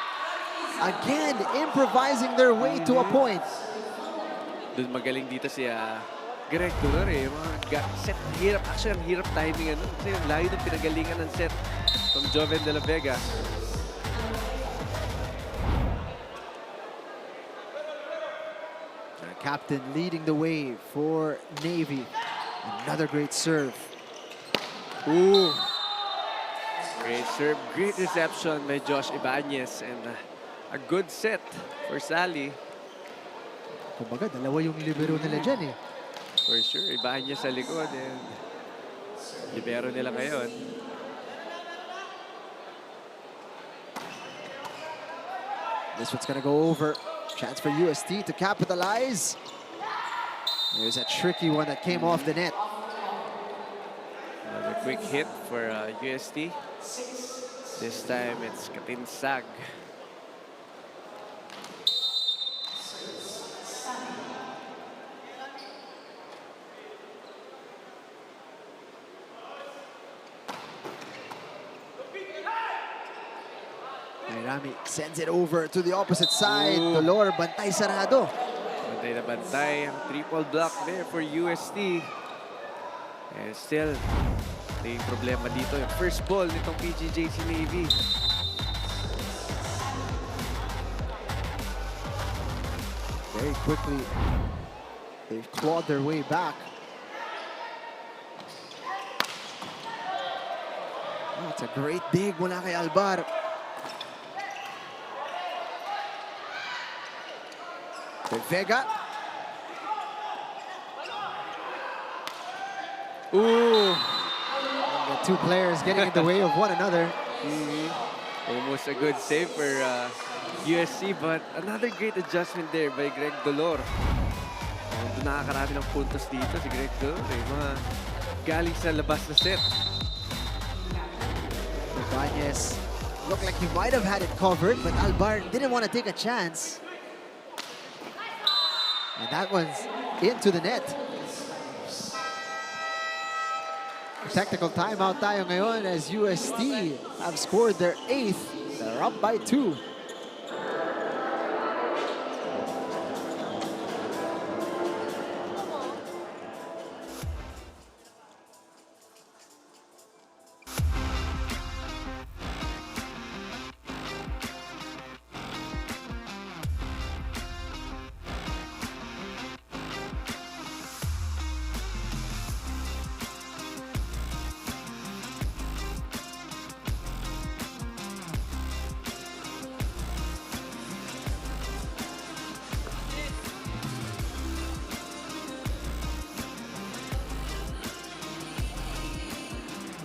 again, improvising their way to a point. Doon magaling dito si Greg Dolor eh. Mga set, hirap. Actually, ang hirap timing ano. Kasi yung layo ng pinagalingan ng set from Joven de la Vega. The captain leading the way for Navy. Another great serve. Ooh. Great serve, great reception by Josh Ibanez. And a good set for Sally. Kumbaga, dalawa yung libero nila dyan eh. For sure, Ibanez sa likod. And libero nila ngayon. This one's gonna go over. Chance for UST to capitalize. There's a tricky one that came off the net. Another quick hit for UST. This time it's Katinsag. Rami sends it over to the opposite side. Dolor, bantay sarado. Bantay na bantay. Triple block there for UST. And still, may problema dito. Yung first ball nitong PGJC Navy. Very quickly, they've clawed their way back. Oh, it's a great dig mula kay Albar. De Vega. Ooh! The two players getting in the way of one another. Almost a good save for USC, but another great adjustment there by Greg Dolor. Nakakarami ng puntos dito si Greg Dolor. Mga galing sa labas na set. Ibanez looked like he might have had it covered, but Albar didn't want to take a chance. And that one's into the net. Technical timeout tayo ngayon as UST have scored their 8th. They're up by 2.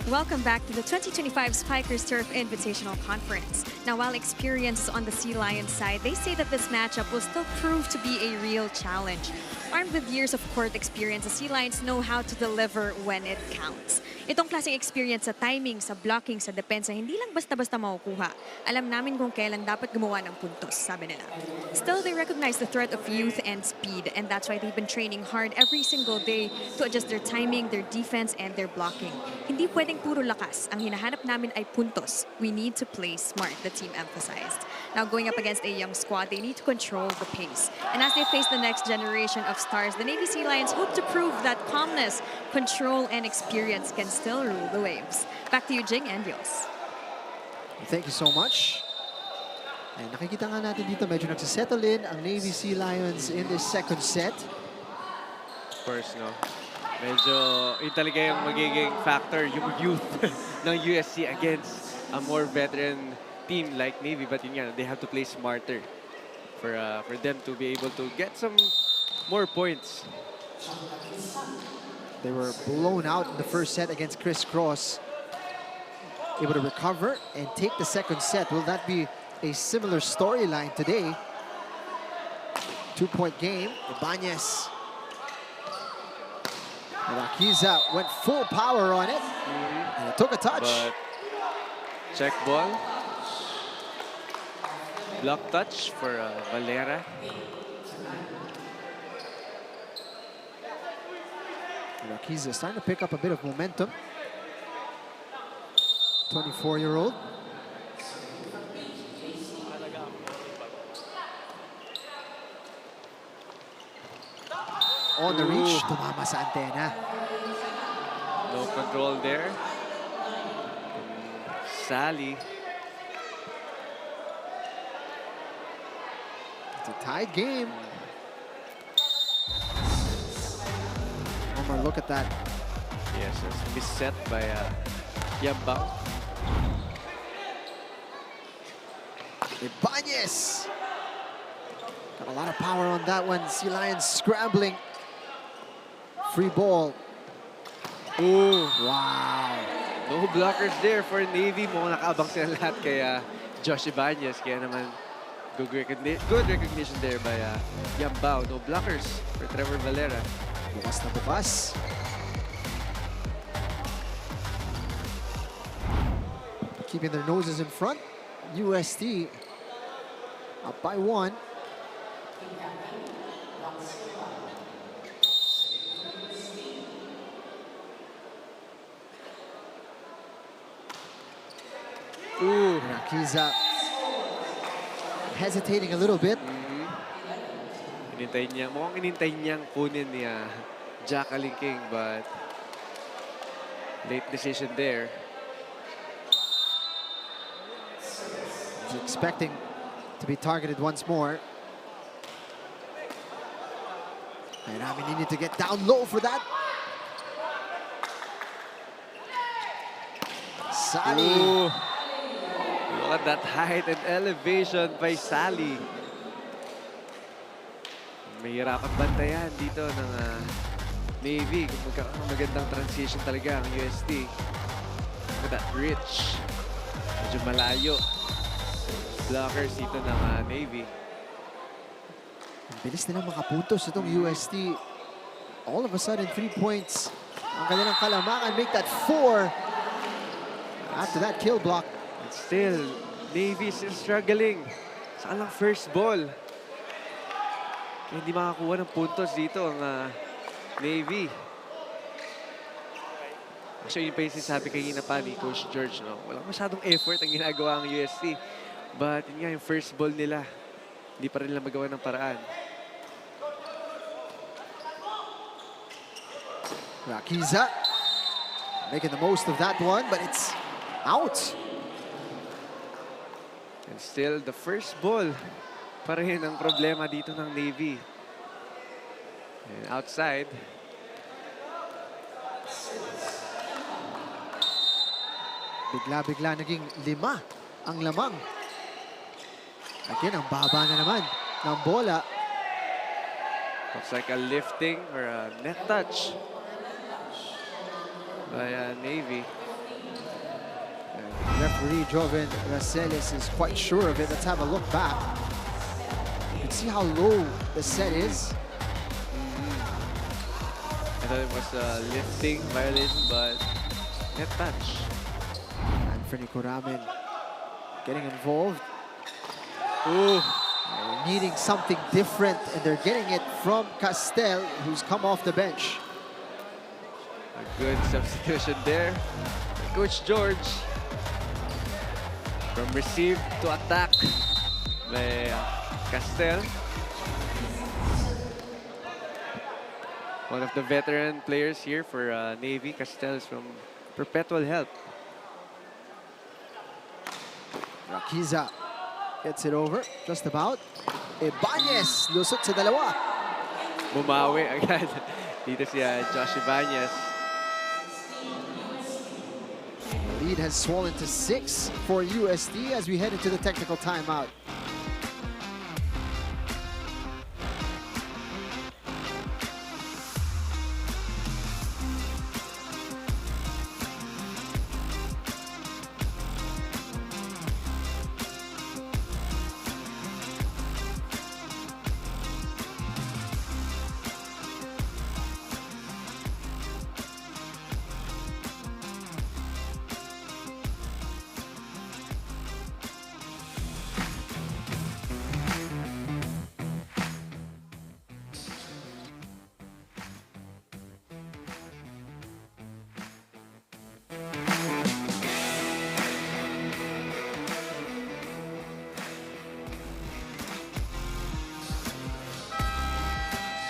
Welcome back to the 2025 Spikers Turf Invitational Conference. Now, while experience is on the Sea Lions side, they say that this matchup will still prove to be a real challenge. Armed with years of court experience, the Sea Lions know how to deliver when it counts. Itong klaseng experience sa timing, sa blocking, sa depensa, hindi lang basta-basta makukuha. Alam namin kung kailan dapat gumawa ng puntos, sabi nila. Still, they recognize the threat of youth and speed, and that's why they've been training hard every single day to adjust their timing, their defense, and their blocking. Hindi pwedeng puro lakas. Ang hinahanap namin ay puntos. We need to play smart, the team emphasized. Now, going up against a young squad, they need to control the pace. And as they face the next generation of stars, the Navy Sea Lions hope to prove that calmness, control, and experience can still rule the waves. Back to you, Jing and Dios. Thank you so much. And nakikita nga natin dito, medyo nagsisettle in ang Navy Sea Lions in this second set. Of course, no? Medyo yun talaga yung magiging factor, yung youth ng USC against a more veteran team like Navy. But yun nga, they have to play smarter for them to be able to get some more points. They were blown out in the first set against Chris Cross. Able to recover and take the second set. Will that be a similar storyline today? 2-point game. Ibanez. Rakiza went full power on it. And it took a touch. But check ball. Block touch for Valera. Rakiza starting to pick up a bit of momentum. 24-year-old. On the reach, tumama sa antena. No control there. Sally. It's a tied game. One more look at that. Yes, it's misset by Yambao. Ibanez. Got a lot of power on that one. Sea Lions scrambling. Free ball. Ooh. Wow. No blockers there for Navy. Mukhang nakaabang sila lahat kay Josh Ibanez. Kaya naman good recognition there by Yambao. No blockers for Trevor Valera. Bukas na bukas. Keeping their noses in front. UST up by 1. Ooh. Rakiza hesitating a little bit. Mukhang inintay niyang kunin ni Jacqueline King, but late decision there. He's expecting to be targeted once more. And I mean, you need to get down low for that. Sally. Ooh. Look at that height and elevation by Sally. Mahirapan bantayan dito ng Navy. Kung magkaroon ng magandang transition talaga ang UST. Look at that reach. Medyo malayo. Blockers dito ng Navy. Ang bilis nilang makapuntos itong UST. All of a sudden, 3 points. Ang kanilang kalamangan, make that 4. After that kill block. And still, Navy is struggling. Saan lang first ball. Kaya hindi makakuha ng puntos dito ang Navy. Actually, yung pa yung sinasabi kanina pa ni Coach George, no? Walang masyadong effort ang ginagawa ang UST. But yun nga, yung first ball nila, hindi pa rin nila magawa ng paraan. Rakiza making the most of that one, but it's out. And still, the first ball pa rin ang problema dito ng Navy. And outside. Bigla-bigla naging 5 ang lamang. Again, ang baba na naman ng bola. Looks like a lifting or a net touch by Navy. Referee Joven Racelis is quite sure of it. Let's have a look back. You can see how low the set is. I thought it was a lifting violation, but net touch. And Fernie Coramen getting involved. Ooh. They're needing something different, and they're getting it from Castel, who's come off the bench. A good substitution there. Coach George. From receive to attack by Castel. One of the veteran players here for Navy. Castel is from Perpetual Help. Rakiza gets it over, just about. Ibanez, lusot sa dalawa. Bumawi agad. Dito si Josh Ibanez. The lead has swollen to 6 for UST as we head into the technical timeout.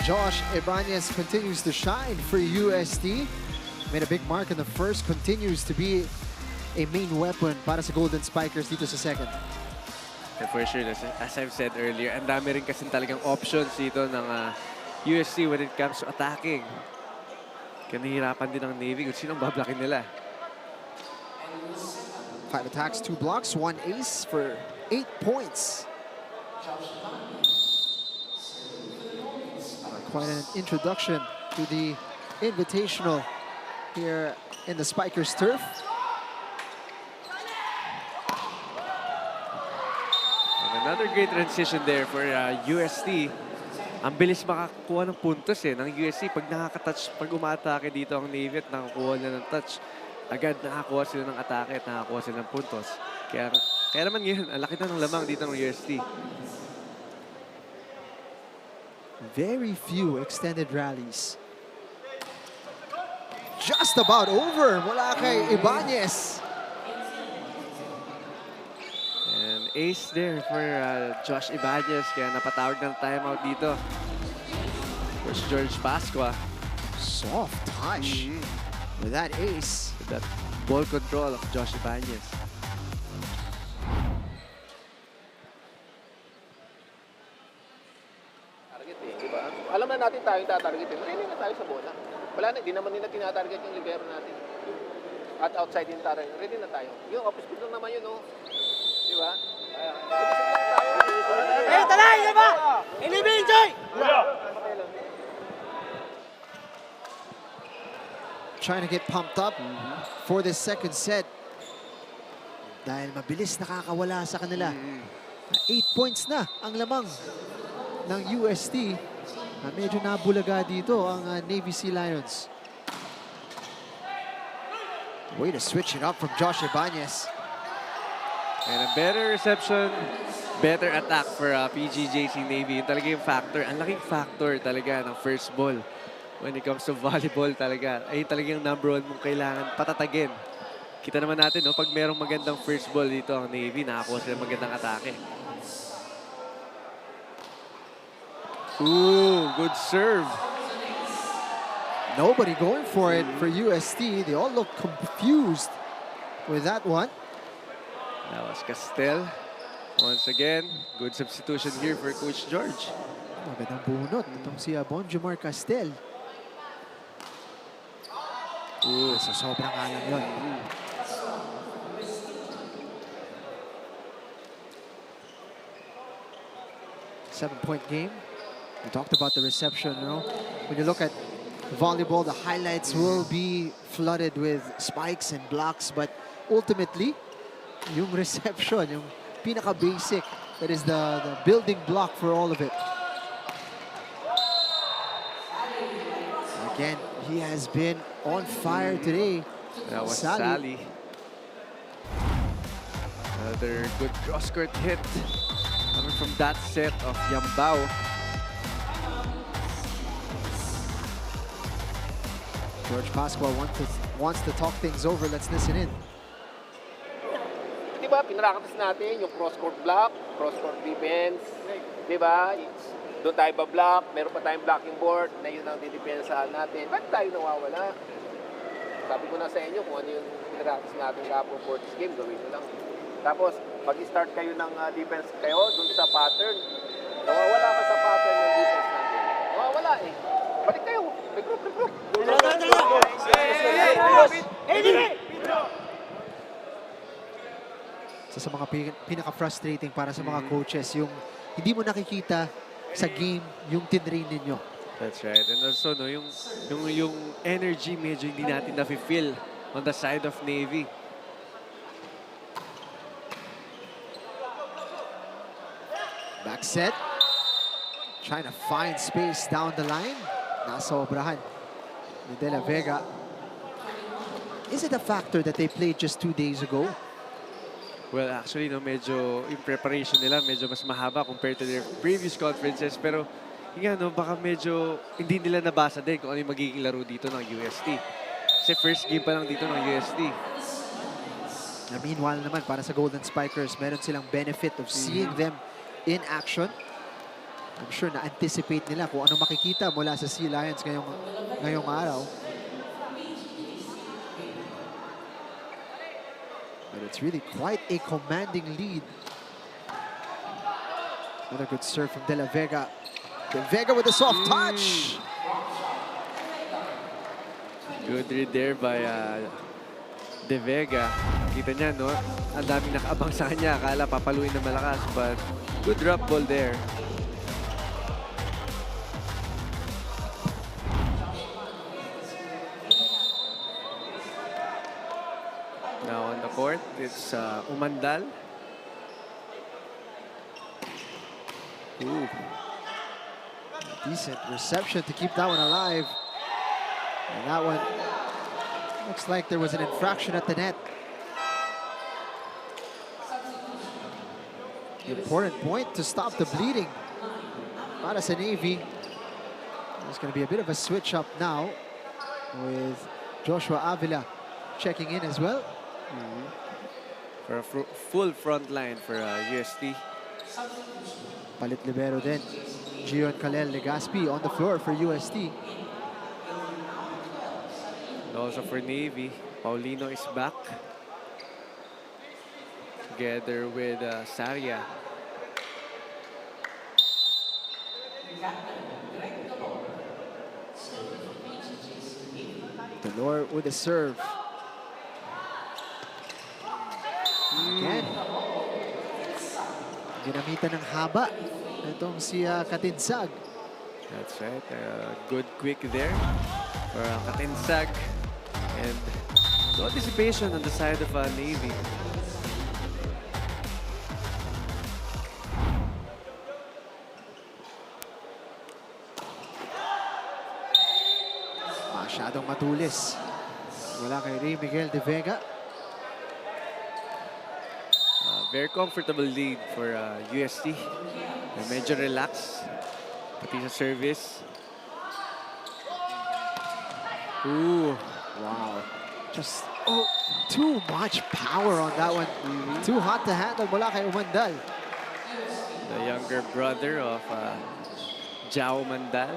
Josh Ibanez continues to shine for UST. Made a big mark in the first, continues to be a main weapon para sa Golden Spikers dito sa second. And for sure, as I've said earlier, ang dami rin kasi talagang options dito ng UST when it comes to attacking. Kaya nahihirapan din ang Navy kung sinong bablakin nila. 5 attacks, 2 blocks, 1 ace for 8 points. Quite an introduction to the Invitational here in the Spikers turf. And another great transition there for UST. Ang bilis makakuha ng puntos ng UST pag nakaka-touch, pag umatake dito ang Navy at nakakuha na ng touch. Agad nakakuha sila ng atake at nakakuha sila ng puntos. Kaya naman ngayon, ang laki na ng lamang dito ng UST. Very few extended rallies. Just about over mula kay Ibanez. And ace there for Josh Ibanez. Kaya napatawag ng timeout dito. Coach George Pascua. Soft touch with that ace. With that ball control of Josh Ibanez. Alam na natin tayo tatargetin. Ready na tayo sa bola. Wala na, di naman nila tinatarget yung libero natin. At outside din tayo. Ready na tayo. Yung office field lang naman yun, no? Di ba? Eh, talay! Di ba? Ilibin, Joy! Trying to get pumped up for this second set. Dahil mabilis nakakawala sa kanila. 8 points na ang lamang ng UST. Medyo nabulaga dito ang Navy Sea Lions. Way to switch it up from Josh Ibanez. And a better reception, better attack for PGJC Navy. Yun talaga yung factor. Ang laking factor talaga ng first ball. When it comes to volleyball talaga, ay talagang number 1 mong kailangan patatagin. Kita naman natin, no, pag merong magandang first ball dito ang Navy, nakakuha sila magandang atake. Ooh, good serve. Nobody going for it for UST. They all look confused with that one. That was Castel. Once again, good substitution here for Coach George. Magandang bunot. Itong si Bonjomar Castel. Ooh, So sobrang alam yun. 7-point game. We talked about the reception, you know. When you look at volleyball, the highlights will be flooded with spikes and blocks, but ultimately, yung reception, yung pinaka-basic, that is the building block for all of it. Again, he has been on fire today. That was Sally. Another good cross-court hit coming from that set of Yambao. George Pascual wants to talk things over. Let's listen in. Di ba, pinractice natin yung cross-court block, cross-court defense. Di ba? Doon tayo ba-block, meron pa tayong blocking board na yun ang didepensahan natin. Ba't tayo nawawala? Sabi ko na sa inyo kung ano yung pinractice natin kapon for this game, gawin nyo lang. Tapos, mag-start kayo ng defense kayo doon sa pattern. Nawawala ka sa pattern ng defense natin. Nawawala eh. Balik kayo. Regroup. Sa mga pinaka-frustrating para sa mga coaches, yung hindi mo nakikita sa game yung tinrain ninyo. That's right. And also, no, yung energy medyo hindi natin na-feel on the side of Navy. Back set. Trying to find space down the line. Nasobrahan ni De La Vega. Is it a factor that they played just 2 days ago? Well, actually, no, medyo yung preparation nila medyo mas mahaba compared to their previous conferences. Pero, no, baka medyo hindi nila nabasa din kung ano yung magiging laro dito ng UST. Kasi first game pa lang dito ng UST. Meanwhile naman, para sa Golden Spikers, meron silang benefit of seeing them in action. I'm sure na-anticipate nila kung ano makikita mula sa Sea Lions ngayong araw. But it's really quite a commanding lead. Another good serve from De La Vega. De Vega with a soft touch. Good read there by De Vega. Kita niya, no? Ang daming nakaabang sa kanya. Akala papaluin na malakas. But good drop ball there. Now on the court, it's Umandal. Ooh. Decent reception to keep that one alive. And that one looks like there was an infraction at the net. Important point to stop the bleeding. Para sa Navy. There's going to be a bit of a switch up now with Joshua Avila checking in as well. For a full front line for UST. Palit libero din. Gion Kalel Legaspi on the floor for UST. And also for Navy, Paulino is back. Together with Saria. Delor with a serve. Again. Ginamitan ng haba. Itong si Katinsag. That's right. Good quick there for Katinsag. And no anticipation on the side of Navy. Masyadong matulis. Wala kay Ray Miguel de Vega. Very comfortable lead for UST. Medyo relaxed. Pati sa service. Ooh. Wow. Just too much power on that one. Too hot to handle mula kay Umandal. The younger brother of Jao Mandal.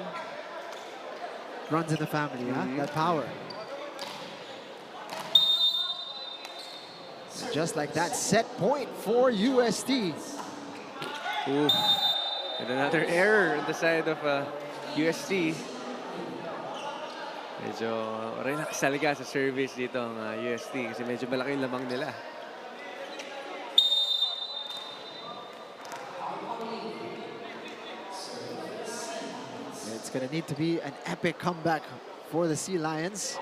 Runs in the family, that power. And just like that, set point for UST. Ooh. And another error on the side of UST. Medyo relax talaga sa service dito ang UST kasi medyo malaki yung lamang nila. It's going to need to be an epic comeback for the Sea Lions.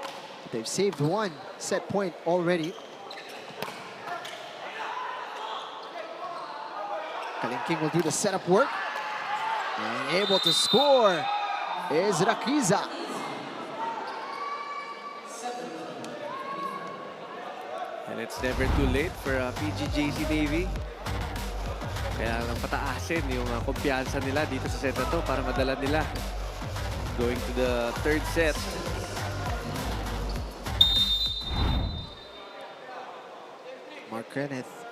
They've saved one set point already. Kalingking will do the setup work. And able to score is Rakiza. And it's never too late for PGJC Navy. Kailangan pataasin yung kumpiyansa nila dito sa set na to para madala nila going to the third set. Mark Kenneth,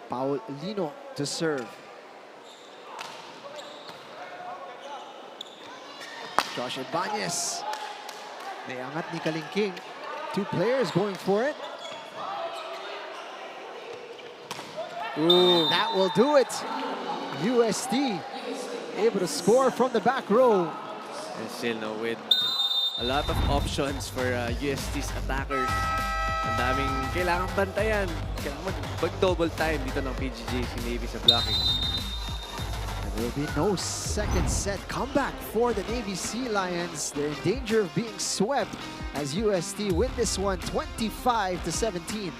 Paulino to serve. Josh Ibanez. Nayangat ni Kalingking. Two players going for it. Ooh. That will do it. UST able to score from the back row. And still, no, with a lot of options for UST's attackers. Ang daming kailangang bantayan. Kailangan mag-double time dito ng PGJC Navy sa blocking. There will be no second set comeback for the Navy Sea Lions. They're in danger of being swept as UST win this one 25-17.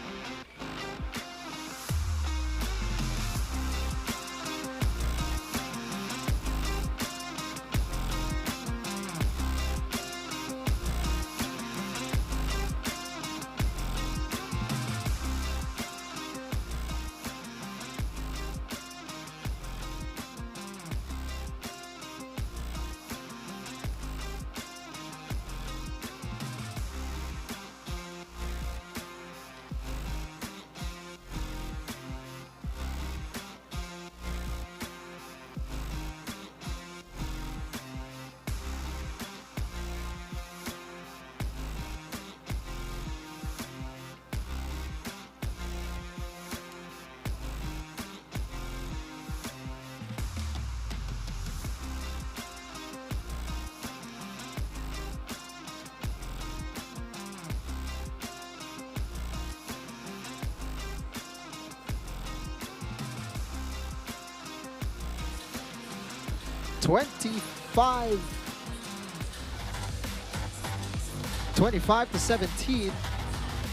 Twenty-five to 17.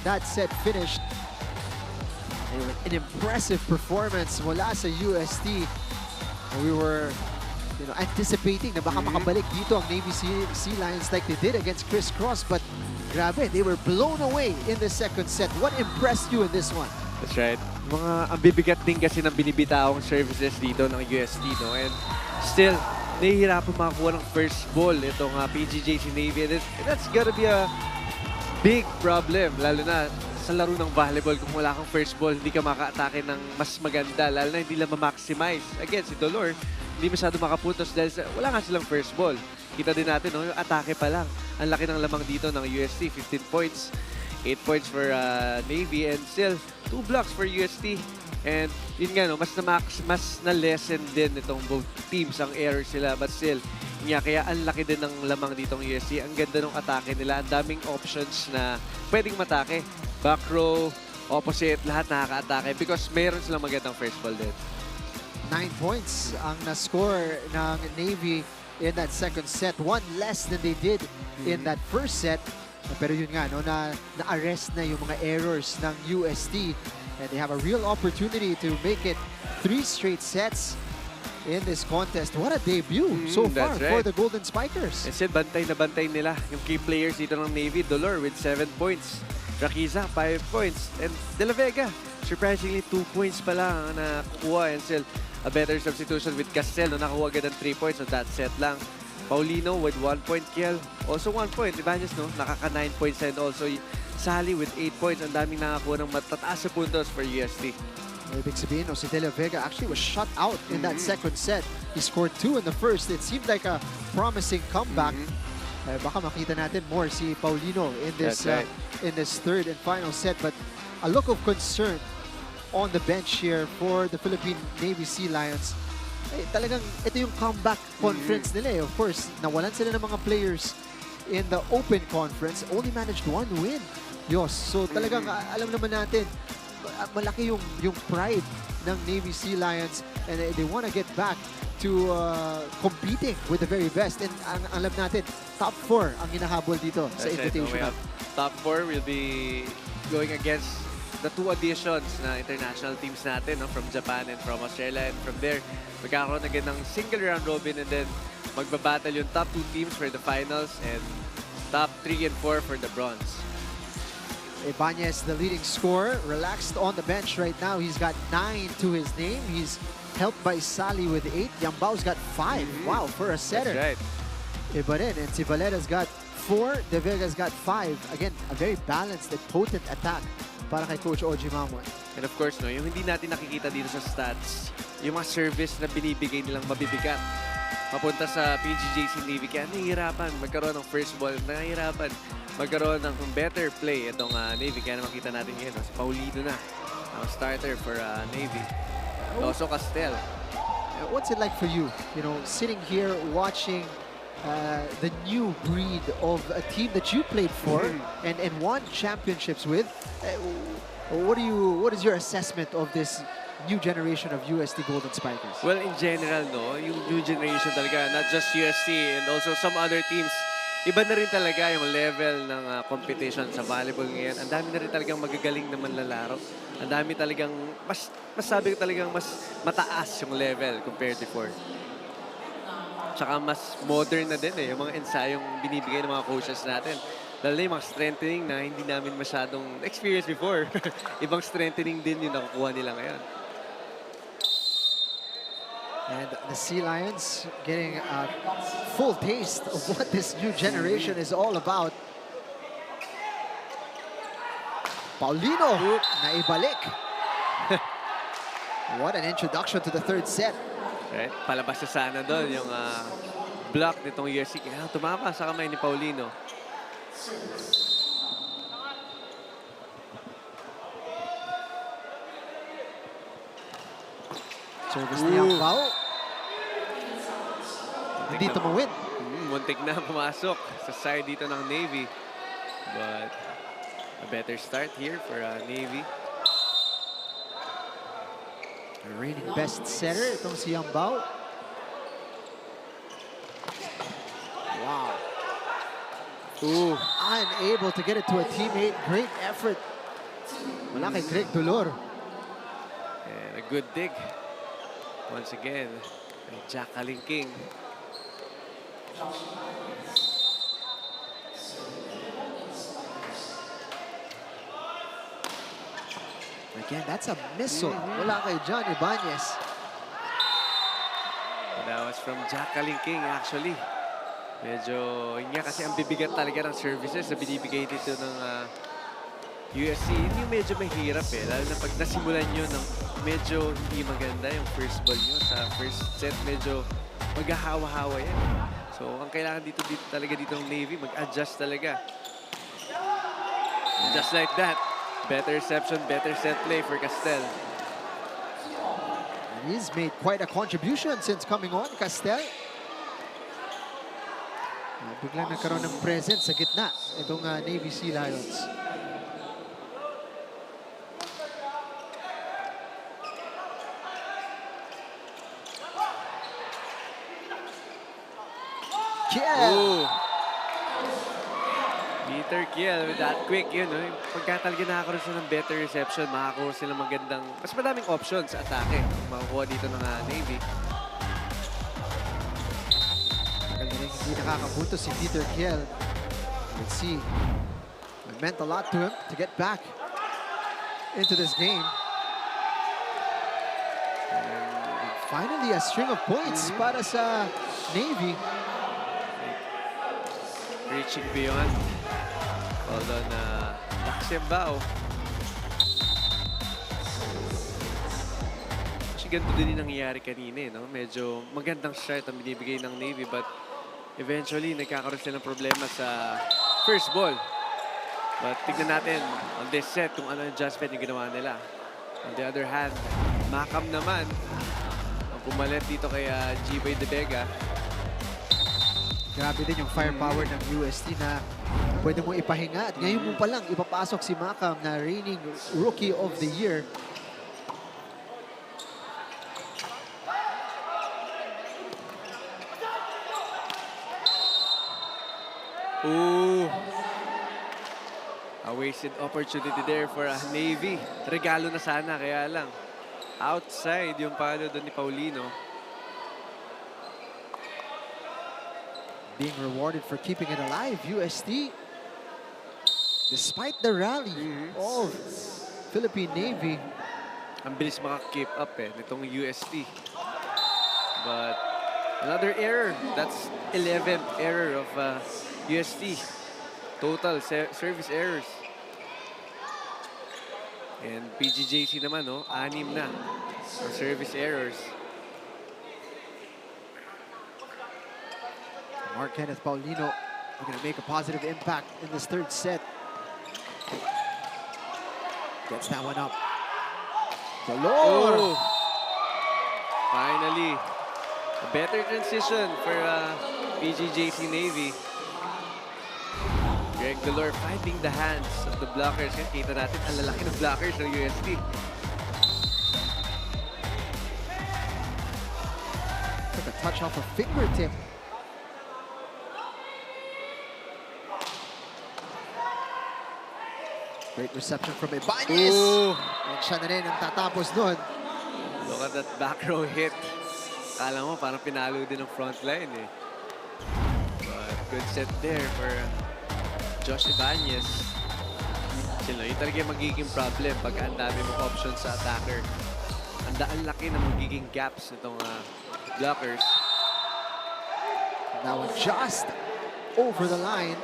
That set finished. An impressive performance mula sa UST. We were, anticipating na baka makabalik dito ang Navy Sea Lions like they did against Chris Cross, but grabe, they were blown away in the second set. What impressed you in this one? That's right. Ang bibigat din kasi ng binibitawang services dito ng UST, no? And still, nahihirapan makakuha ng first ball itong PGJC Navy. And that's gotta be a big problem, lalo na sa laro ng volleyball. Kung wala kang first ball, hindi ka maka-atake ng mas maganda, lalo na hindi lang ma-maximize. Again, si Dolor, hindi masyado makaputos dahil wala nga silang first ball. Kita din natin, no? Yung atake pa lang. Ang laki ng lamang dito ng UST, 15 points. 8 points for Navy, and still 2 blocks for UST. And yun nga, no, mas na-lessen din itong both teams ang error sila, but still, kaya ang laki din ng lamang ditong UST. Ang ganda ng atake nila, ang daming options na pwedeng matake. Back row, opposite, lahat nakaka-atake because mayroon silang magandang first ball din. 9 points ang na-score ng Navy in that second set. One less than they did in that first set. Pero yun nga, no, na-arrest na yung mga errors ng UST. And they have a real opportunity to make it 3 straight sets in this contest. What a debut so far for the Golden Spikers. And still, bantay na bantay nila yung key players dito ng Navy. Dolor with 7 points. Rakiza, 5 points. And De La Vega, surprisingly, 2 points pa lang na kukuha. And still, a better substitution with Castel, no, nakuha agad ng 3 points on that set lang. Paulino with 1 point, Kiel also 1 point. Ibanez, no, nakaka 9 points, and also Sally with 8 points. Ang daming nakakuha ng matataas sa puntos for UST. Ibig sabihin, si De La Vega actually was shut out in that second set. He scored 2 in the first. It seemed like a promising comeback. Baka makita natin more si Paulino in this third and final set. But a look of concern on the bench here for the Philippine Navy Sea Lions. Talagang ito yung comeback conference nila. Of course, nawalan sila ng mga players in the open conference. Only managed 1 win. So talagang alam naman natin, malaki yung pride ng Navy Sea Lions, and they want to get back to competing with the very best. And alam natin, top 4 ang hinahabol dito sa Invitational. Top 4 will be going against the two additions na international teams natin, no, from Japan and from Australia. And from there, magkakaroon again ng single round robin and then magbabattle yung top 2 teams for the finals and top 3 and 4 for the bronze. Ibanez, the leading scorer, relaxed on the bench right now. He's got 9 to his name. He's helped by Sally with 8. Yambao's got 5. Wow, for a setter. That's right. Iba rin. And si Valera's got 4. De Vega's got 5. Again, a very balanced and potent attack para kay Coach Oji Mamon. And of course, no, yung hindi natin nakikita dito sa stats, yung mga service na binibigay nilang mabibigat. Papunta sa PGJC Navy, kaya nahihirapan magkaroon ng first ball, nahihirapan magkaroon ng better play itong Navy. Kaya makita natin ngayon, no, si Paulino na ang starter for Navy. Also Castel. What's it like for you, sitting here watching the new breed of a team that you played for and won championships with? What is your assessment of this new generation of UST Golden Spikers? Well, in general, no, yung new generation talaga, not just UST and also some other teams, iba na rin talaga yung level ng competition sa volleyball ngayon. Ang dami na rin talagang magagaling na manlalaro. Ang dami talagang, mas sabi ko talagang mas mataas yung level compared before. Tsaka mas modern na din yung mga ensayong binibigay ng mga coaches natin. Lalo na yung mga strengthening na hindi namin masyadong experience before. Ibang strengthening din yung nakukuha nila ngayon. And the Sea Lions getting a full taste of what this new generation is all about. Paulino, naibalik. What an introduction to the third set. Right? Palabas na sana doon yung block nitong UST. Kaya tumama sa kamay ni Paulino. Service ni Yambao. Hindi tumawid. Muntik na pumasok sa side dito ng Navy. But a better start here for Navy. The reigning best setter, itong si Yambao. Wow. Unable to get it to a teammate. Great effort. Wala kay Greg Dolor. And a good dig. Once again, Jack Kalingking. Again, that's a missile. Wala kay John Ibanez. That was from Jack Kalingking actually. Medyo, yun nga kasi ang bibigat talaga ng services na binibigay dito ng USC. Hindi medyo mahirap lalo na pag nasimulan nyo ng medyo hindi maganda yung first ball nyo sa first set, medyo maghahawa-hawa yan. So, ang kailangan dito talaga dito ng Navy, mag-adjust talaga. And just like that, better reception, better set play for Castel. He's made quite a contribution since coming on, Castel. Biglang nagkaroon ng presence sa gitna itong Navy Sea Lions. Kiel! Peter Kiel with that quick, yun. Pagka talaga nakakaroon sila ng better reception, makakuha sila magandang, mas madaming options sa atake. Makukuha dito ng Navy. Hindi nakakapunto si Peter Kiel. Let's see. It meant a lot to him to get back into this game. And finally, a string of points para sa Navy. Reaching beyond. Hold on, Laksembao. Actually, ganito din yung nangyayari kanina, no? Medyo magandang start ang binibigay ng Navy, but eventually, nagkakaroon sila ng problema sa first ball. But tignan natin on this set kung ano adjustment yung ginawa nila. On the other hand, Makam naman ang pumalit dito kay G-Boy De Vega. Grabe din yung firepower ng UST na pwede mo ipahinga. At ngayon mo pa lang ipapasok si Makam na reigning Rookie of the Year. A wasted opportunity there for Navy. Regalo na sana, kaya lang. Outside yung palo doon ni Paulino. Being rewarded for keeping it alive, UST. Despite the rally of Philippine Navy. Ang bilis maka-keep up nitong UST. But another error. That's 11th error of UST. Total service errors. And PGJC naman, 6 na ang service errors. Mark Kenneth Paulino are going to make a positive impact in this third set. Gets that one up. Galore! Finally, a better transition for PGJC Navy. Greg Galore finding the hands of the blockers. Yan, kita natin ang lalaki ng blockers ng UST. Took a touch off a fingertip. Great reception from Ibanez. And siya na rin ang tatapos nun. Look at that back row hit. Kala mo parang pinalo din ng front line But good set there for Josh Ibanez. Yun talaga yung magiging problem pag ang dami mong options sa attacker. Ang laki ng magiging gaps nitong blockers. Now just over the line.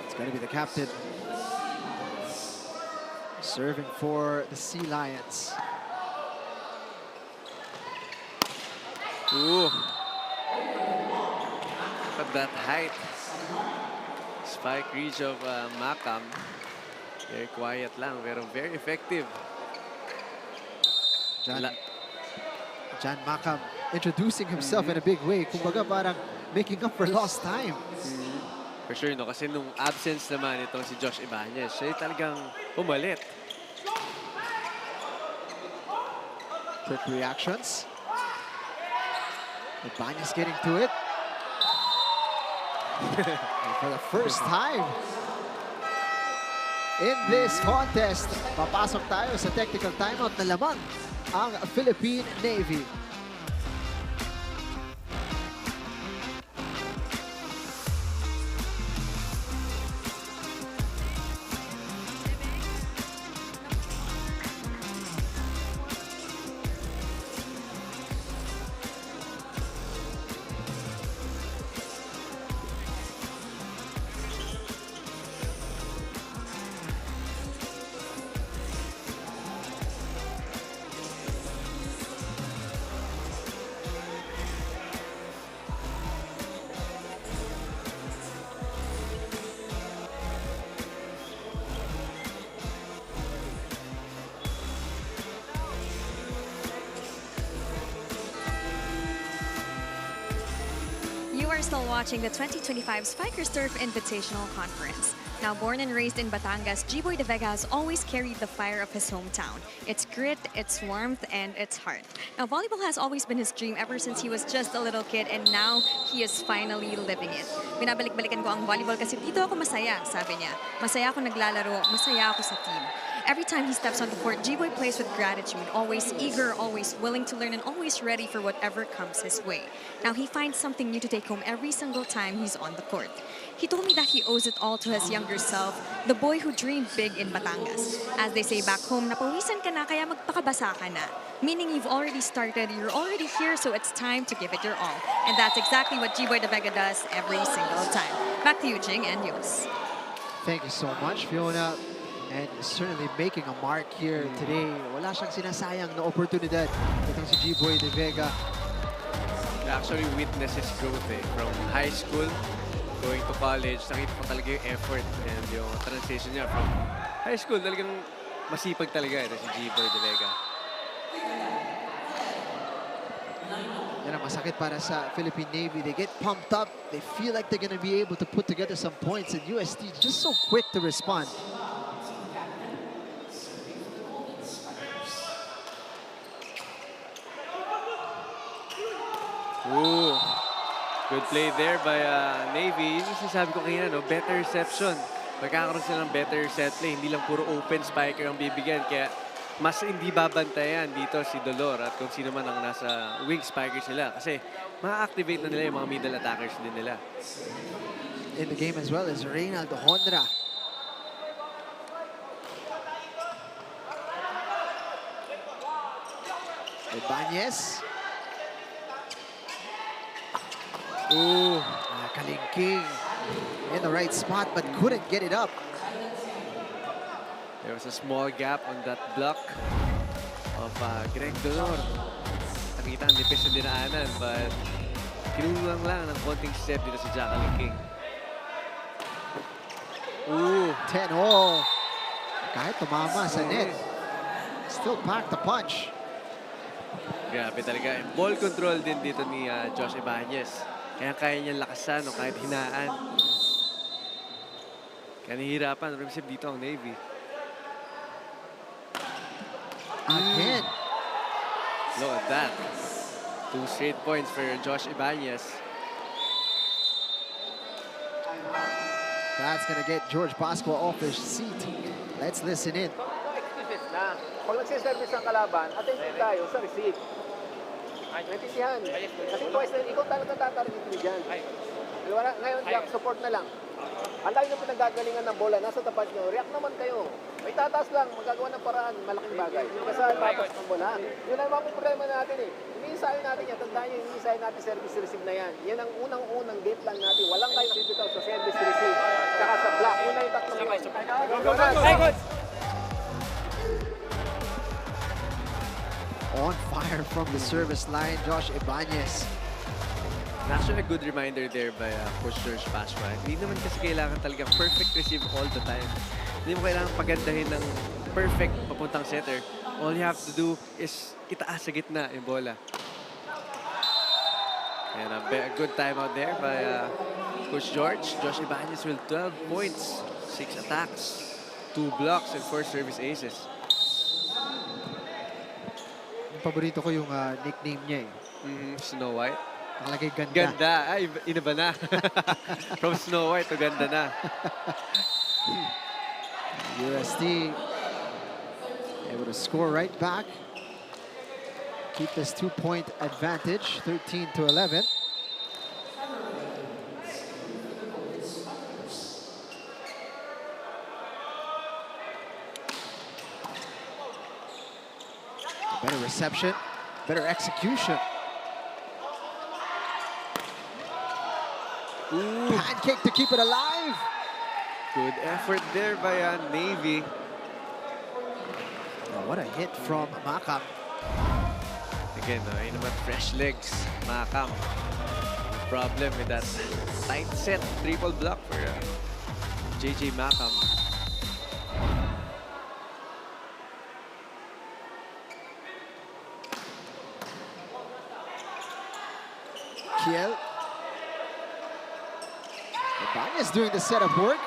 It's going to be the captain serving for the Sea Lions. Ooh. At that height. Spike reach of Macam. Very quiet lang, pero very effective. John Macam introducing himself in a big way. Kumbaga parang making up for lost time. For sure, kasi nung absence naman itong si Josh Ibanez, siya talagang pumalit. Quick reactions. Ibanez getting to it. And for the first time in this contest, papasok tayo sa technical timeout na lamang ang Philippine Navy. You are still watching the 2025 Spikers Turf Invitational Conference. Now, born and raised in Batangas, G-Boy De Vega has always carried the fire of his hometown. Its grit, its warmth, and its heart. Now, volleyball has always been his dream ever since he was just a little kid, and now he is finally living it. Binabalik-balikan ko ang volleyball kasi dito ako masaya, sabi niya. Masaya ako naglalaro, masaya ako sa team. Every time he steps on the court, G-Boy plays with gratitude, always eager, always willing to learn, and always ready for whatever comes his way. Now, he finds something new to take home every single time he's on the court. He told me that he owes it all to his younger self, the boy who dreamed big in Batangas. As they say back home, napawisan ka na kaya magpakabasa ka na. Meaning you've already started, you're already here, so it's time to give it your all. And that's exactly what G-Boy De Vega does every single time. Back to you, Jing and Yos. Thank you so much, Fiona. And certainly making a mark here today. Wala siyang sinasayang na oportunidad. Itong si G-Boy De Vega. He actually witnessed his growth from high school going to college. Nakita ko talaga yung effort and yung transition niya from high school. Talagang masipag talaga si G-Boy De Vega. Yan ang masakit para sa Philippine Navy. They get pumped up. They feel like they're going to be able to put together some points. And UST just so quick to respond. Ooh. Good play there by Navy. Yun yung sinasabi ko kanina, no? Better reception. Magkakaroon sila ng better set play. Hindi lang puro open spiker ang bibigyan. Kaya mas hindi babantayan dito si Dolor at kung sino man ang nasa wing spiker sila. Kasi ma-activate na nila yung mga middle attackers din nila. In the game as well is Reynaldo Honra. Ibanez. Ooh. Kalingking in the right spot but couldn't get it up. There was a small gap on that block of Greg Dolor. Nakita ang nipis na dinaanan but kinulang lang ng konting step dito si Jacqueline King. Ooh. 10-all. Kahit tumama sa net, still packed the punch. Grabe talaga. Ball control din dito ni Josh Ibanez. Kaya niya lakasan o kahit hinaan. Kaya nahihirapan. Receive dito ang Navy. Again. Look at that. 2 straight points for Josh Ibanez. That's gonna get George Pascua off his seat. Let's listen in. No excuses na. Pag nagsiservice ang kalaban, attentive tayo sa receive. Naintindihan. Kasi twice na ikaw talaga tatarget mo dyan. Ngayon, support na lang. Ang layo na pinagagalingan ng bola, nasa tapat nyo, react naman kayo. May tataas lang, magagawa ng paraan, malaking bagay. Kasi tatas ng bola. Yun ang mga problema natin eh. Iniisayo natin yan, tandaan nyo, iniisayo natin service receive na yan. Yan ang unang-unang game plan natin. Walang kayo bibitaw sa service receive. Tsaka sa block, yun na yung tatlo naman. Go! On fire from the service line, Josh Ibanez. Actually, a good reminder there by Coach George Pascua. Hindi naman kasi kailangan talaga perfect receive all the time. Hindi mo kailangan pagandahin ng perfect papuntang setter. All you have to do is itaas sa gitna yung bola. And a good timeout there by Coach George. Josh Ibanez will 12 points, 6 attacks, 2 blocks, and 4 service aces. Paborito ko yung nickname niya eh. Snow White. Nakalagay ganda. Ganda. Ay, inaba na. From Snow White to ganda na. UST able to score right back. Keep this 2-point advantage, 13-11. Better reception, better execution. Ooh. Pancake to keep it alive. Good effort there by Navy. Oh, what a hit from Makam. Again, yun naman, fresh legs, Makam. Problem with that tight set triple block for JJ Makam. Kiel. Ibanez doing the setup work.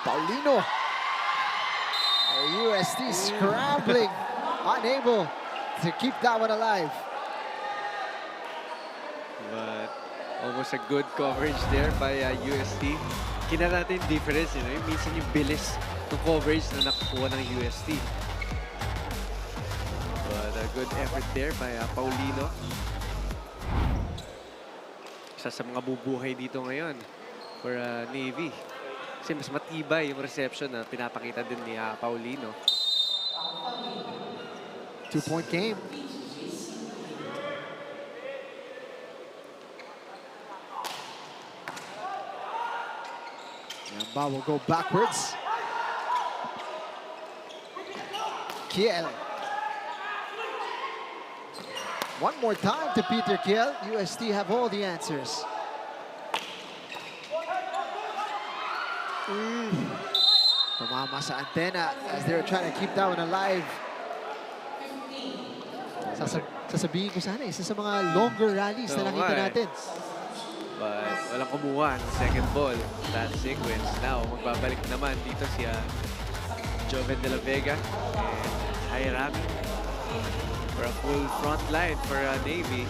Paulino. UST scrambling, unable to keep that one alive. But almost a good coverage there by UST. Kita natin yung difference, yung minsan yung bilis ng coverage na nakukuha ng UST. But a good effort there by Paulino. Isa sa mga bubuhay dito ngayon for Navy. Kasi mas matibay yung reception na pinapakita din ni Paulino. 2-point game. Yamba will go backwards. Kiel. One more time to Peter Kiel. UST have all the answers. Tumama sa antena as they're trying to keep that one alive. Sasabihin ko sana, isa sa mga longer rallies na nakita natin. But walang kumuha ng second ball. That sequence. Now, magbabalik naman dito si Joven de la Vega and Jairami. for a full front line for Navy.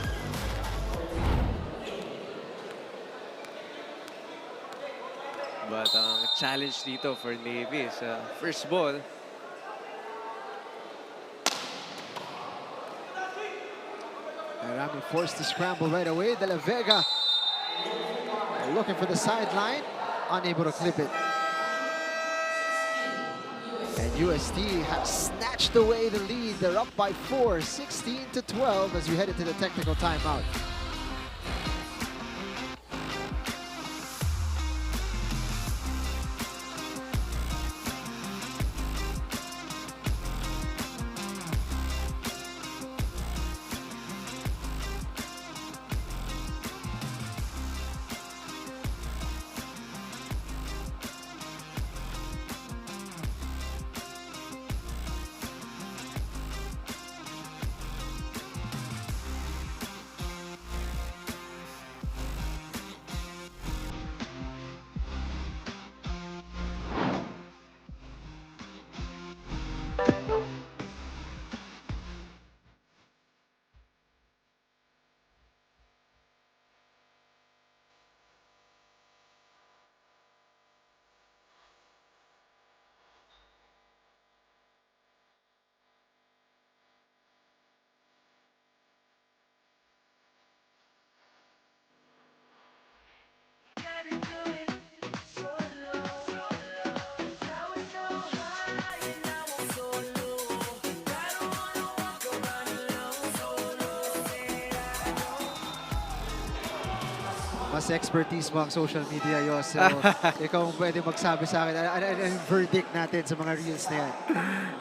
But ang challenge dito for Navy is first ball. Rami forced to scramble right away. De La Vega looking for the sideline, unable to clip it. And UST have snatched away the lead. They're up by 4, 16-12 as we head into the technical timeout. Mas expertise mo ang social media, Yos. So, ikaw ang pwede magsabi sa akin. Ano verdict natin sa mga reels na yan?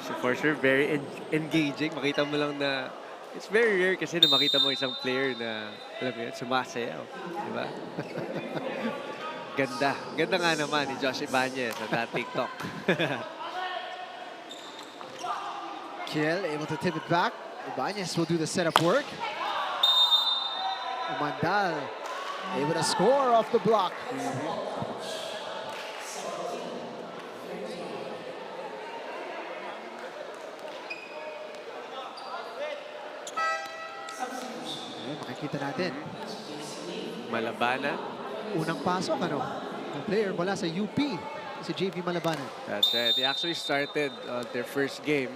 So for sure, very engaging. Makita mo lang na it's very rare kasi na makita mo isang player na, alam mo yun, sumasayaw. Di ba? Ganda. Ganda nga naman ni Josh Ibanez sa that TikTok. Kiel able to tip it back. Ibanez will do the setup work. Umandal able to score off the block. Ayan, makikita natin. Malabanan. Unang pasok, ano? Ang player mula sa UP, si JV Malabanan. That's right. They actually started their first game,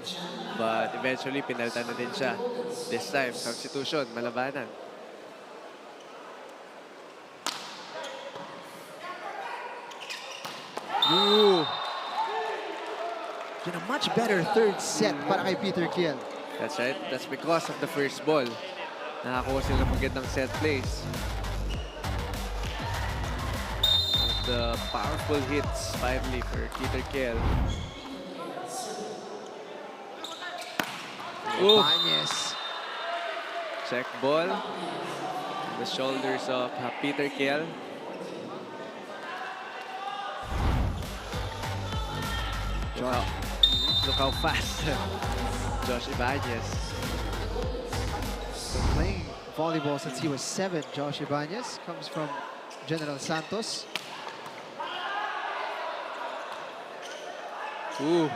but eventually pinalitan na din siya. This time, substitution, Malabanan. Ooh. Been a much better third set para kay Peter Kiel. That's right. That's because of the first ball. Nakakuha sila ng magandang set plays. The powerful hits finally for Peter Kiel. Ibanez. Check ball. The shoulders of Peter Kiel. Look how fast Josh Ibanez. Been playing volleyball since he was 7. Josh Ibanez comes from General Santos. Ooh.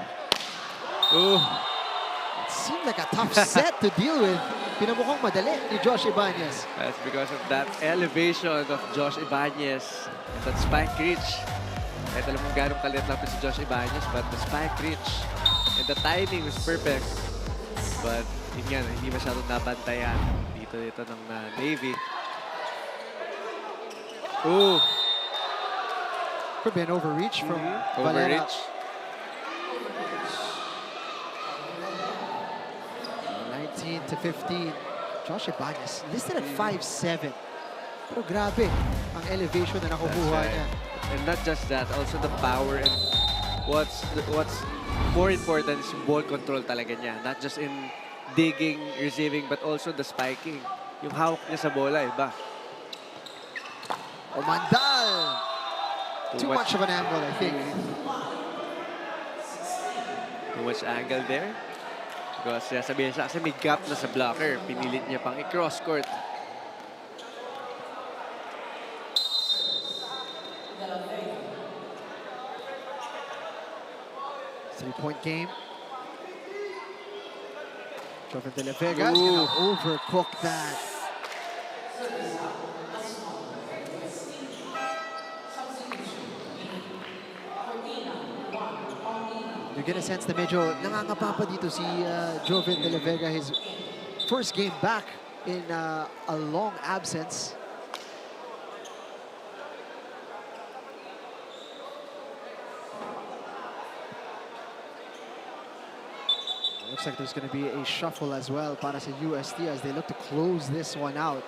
Ooh. It seemed like a tough set to deal with. Pinamukhang madali ni Josh Ibanez. That's because of that elevation of Josh Ibanez and that spike reach. Kahit alam mo gano'ng kalit lang si Josh Ibanez, but the spike reach and the timing was perfect. But yun nga, hindi masyadong nabantayan dito ng Navy. Ooh. Could be an overreach from Valera. Overreach. 19-15. Josh Ibanez listed at 5'7". Pero grabe ang elevation na nakukuha niya. And not just that, also the power and what's more important is ball control talaga niya. Not just in digging, receiving, but also the spiking. Yung hawak niya sa bola, iba. Umandal! Too much of an angle, I think. Too much angle there. Because sabihin siya, kasi may gap na sa blocker. Pinilit niya pang i-cross court. Three-point game. Joven De La Vega is going to overcook that. You're gonna sense na medyo nangangapa pa dito si Joven De La Vega. His first game back in a long absence. Looks like there's going to be a shuffle as well para sa UST as they look to close this one out.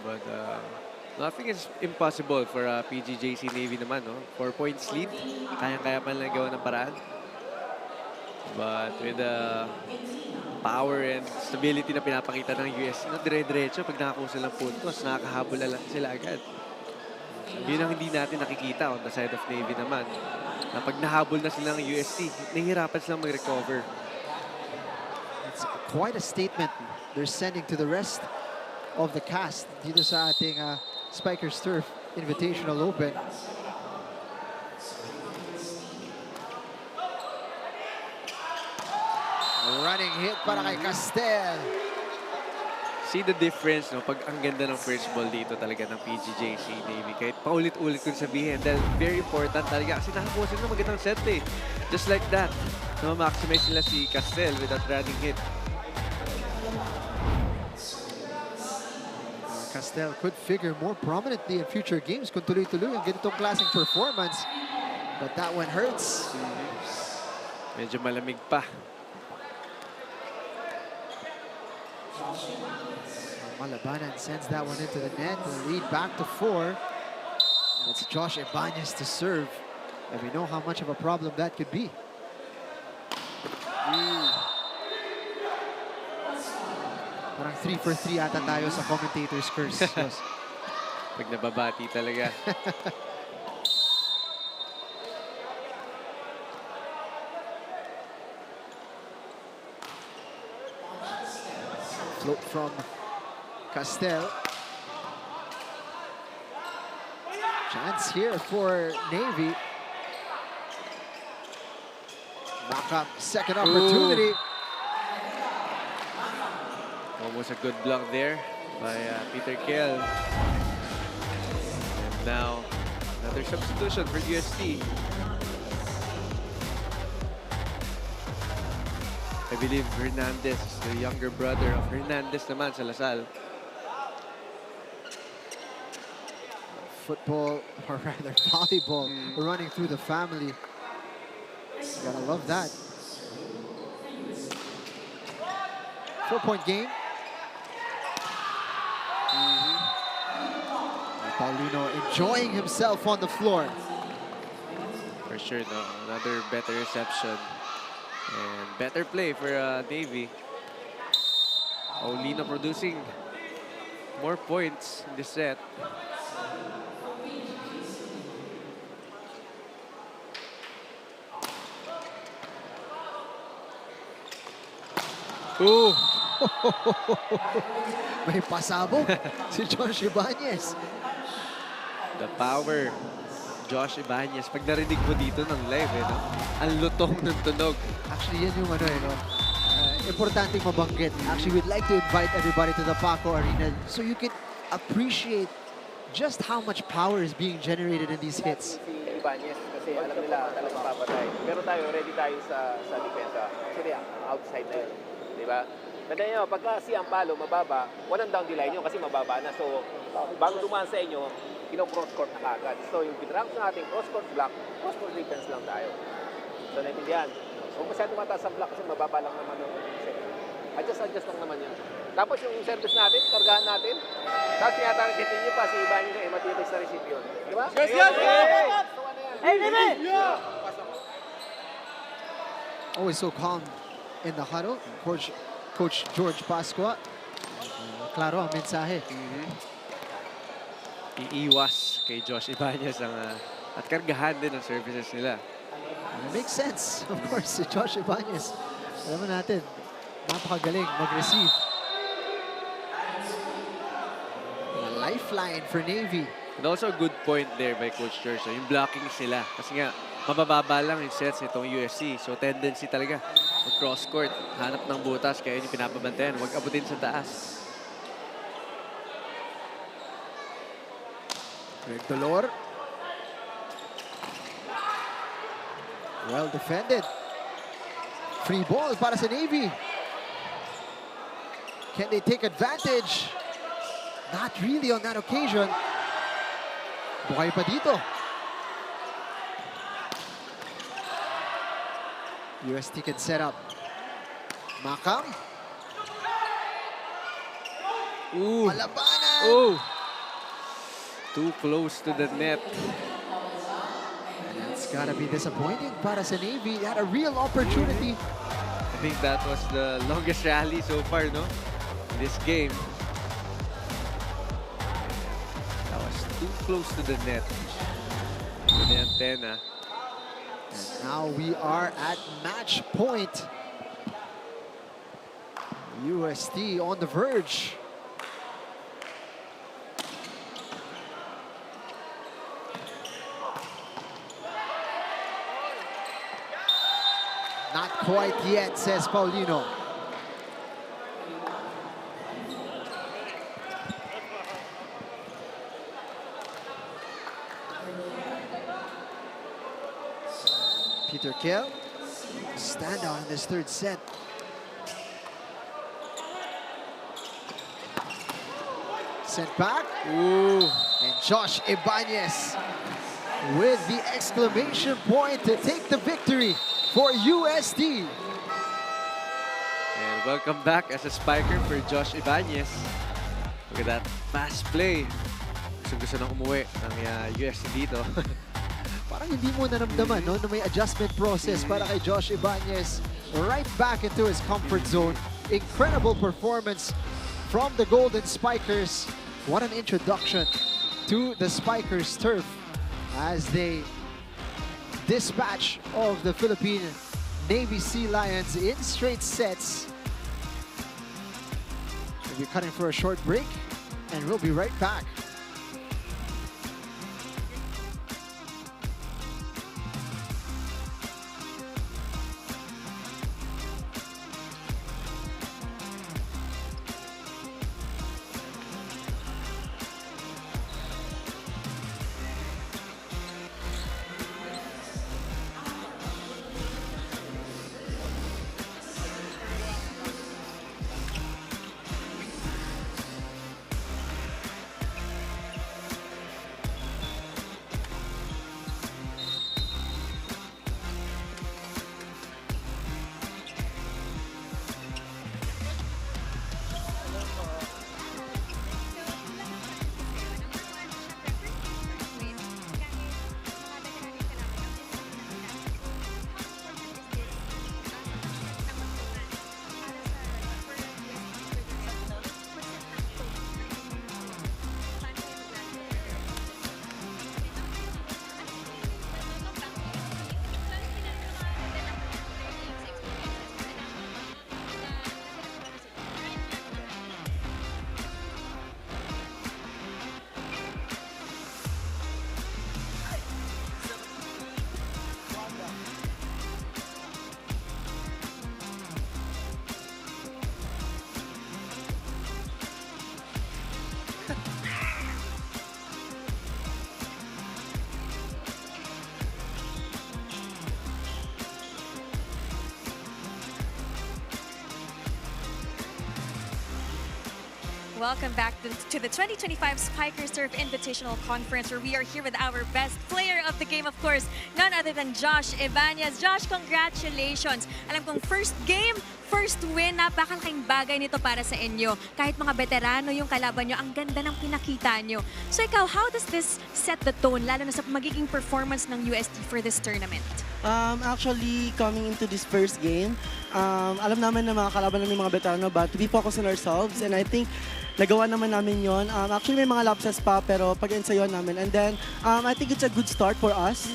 But nothing is impossible for PGJC Navy naman, no? 4 points lead. Kayang-kaya pa lang gawa ng paraan. But with the power and stability na pinapakita ng UST, no, dire-diretso pag nakakuha silang puntos, nakakahabol na lang sila agad. Yun ang hindi natin nakikita on the side of Navy naman. Na pag nahabol na sila ng UST, nahihirapan silang mag-recover. It's quite a statement they're sending to the rest of the cast dito sa ating Spikers Turf Invitational Open. Running hit para kay Castel. See the difference, no? Pag ang ganda ng first ball dito talaga ng PGJC Navy. Kahit paulit-ulit kong sabihin. Dahil very important talaga. Kasi nakakuha sila ng magandang set eh. Just like that. No, maximize sila si Castel with that running hit. Castel could figure more prominently in future games kung tuloy-tuloy ang ganitong klaseng performance. But that one hurts. Medyo malamig pa. Malabanan sends that one into the net. The lead back to 4. And it's Josh Ibanez to serve. And we know how much of a problem that could be. Parang 3 for 3 ata tayo sa commentator's curse. Pag nababati talaga. Float from Castel. Chance here for Navy. Back up, second opportunity. Almost a good block there by Peter Kell. And now, another substitution for UST. I believe Hernandez, the younger brother of Hernandez naman sa Lasal. Football, or rather volleyball, running through the family. You gotta love that. 4-point game. Paulino enjoying himself on the floor. For sure, no? Another better reception. And better play for Navy. Paulino producing more points in this set. Ooh. May pasabog si Josh Ibanez. The power. Josh Ibanez. Pag narinig mo dito ng live, no? Ang lutong ng tunog. Actually, yan yung ano, no? Importanteng mabanggit. Actually, we'd like to invite everybody to the Paco Arena so you can appreciate just how much power is being generated in these hits. Si Ibanez kasi alam nila talagang papatay. Pero tayo, ready tayo sa depensa. Actually, outside na yun. Diba? Tanda nyo, pagka si ang palo mababa, walang down the line yun kasi mababa na. So, bago dumaan sa inyo, kino-cross-court na kagad. So, yung pinrank sa ating cross-court block, cross-court defense lang tayo. So, naintindihan. Huwag masyadong mataas ang block kasi mababa lang naman yung set. Adjust lang naman yun. Tapos yung service natin, kargahan natin. Tapos tinatargetin nyo pa si Ibanez na matibay sa receive yun. Diba? Yes! Hey, Navy! Always so calm in the huddle. Coach George Pascua. Klaro ang mensahe. Iiwas kay Josh Ibanez ang, at kargahan din ang services nila. It makes sense, of course, si Josh Ibanez. Alam mo natin, napakagaling mag-receive. A lifeline for Navy. And also a good point there by Coach George. Yung blocking sila. Kasi nga, mabababa lang yung sets nitong USC. So tendency talaga mag-cross court, hanap ng butas, kaya yun yung pinapabantayan. Huwag abutin sa taas. Greg Dolor. Well defended. Free ball para sa Navy. Can they take advantage? Not really on that occasion. Buhay pa dito. UST can set up. Makam. Ooh. Malabanan. Oh! Too close to the net. It's gotta be disappointing para sa Navy. They had a real opportunity. I think that was the longest rally so far, no? In this game. That was too close to the net. To the antenna. And now we are at match point. UST on the verge. Not quite yet, says Paulino. Peter Kell, standout in this third set. Sent back. Ooh. And Josh Ibanez with the exclamation point to take the victory for UST. And welcome back as a spiker for Josh Ibanez. Look at that fast play. Gusto nang umuwi ng UST dito. Parang hindi mo naramdaman no, na may adjustment process para kay Josh Ibanez. Right back into his comfort zone. Incredible performance from the Golden Spikers. What an introduction to the Spikers turf as they dispatch of the Philippine Navy Sea Lions in straight sets. We'll be cutting for a short break and we'll be right back. Welcome back to the 2025 Spikers Surf Invitational Conference, where we are here with our best player of the game, of course, none other than Josh Ibanez. Josh, congratulations! Alam kong first game, first win, napakalaking bagay nito para sa inyo. Kahit mga veterano yung kalaban nyo, ang ganda ng pinakita nyo. So ikaw, how does this set the tone, lalo na sa magiging performance ng UST for this tournament? Actually, coming into this first game, alam namin na mga kalaban namin mga veterano, but we focus on ourselves, and I think nagawa naman namin yon. Actually, may mga lapses pa, pero pag-ensayon namin. And then, I think it's a good start for us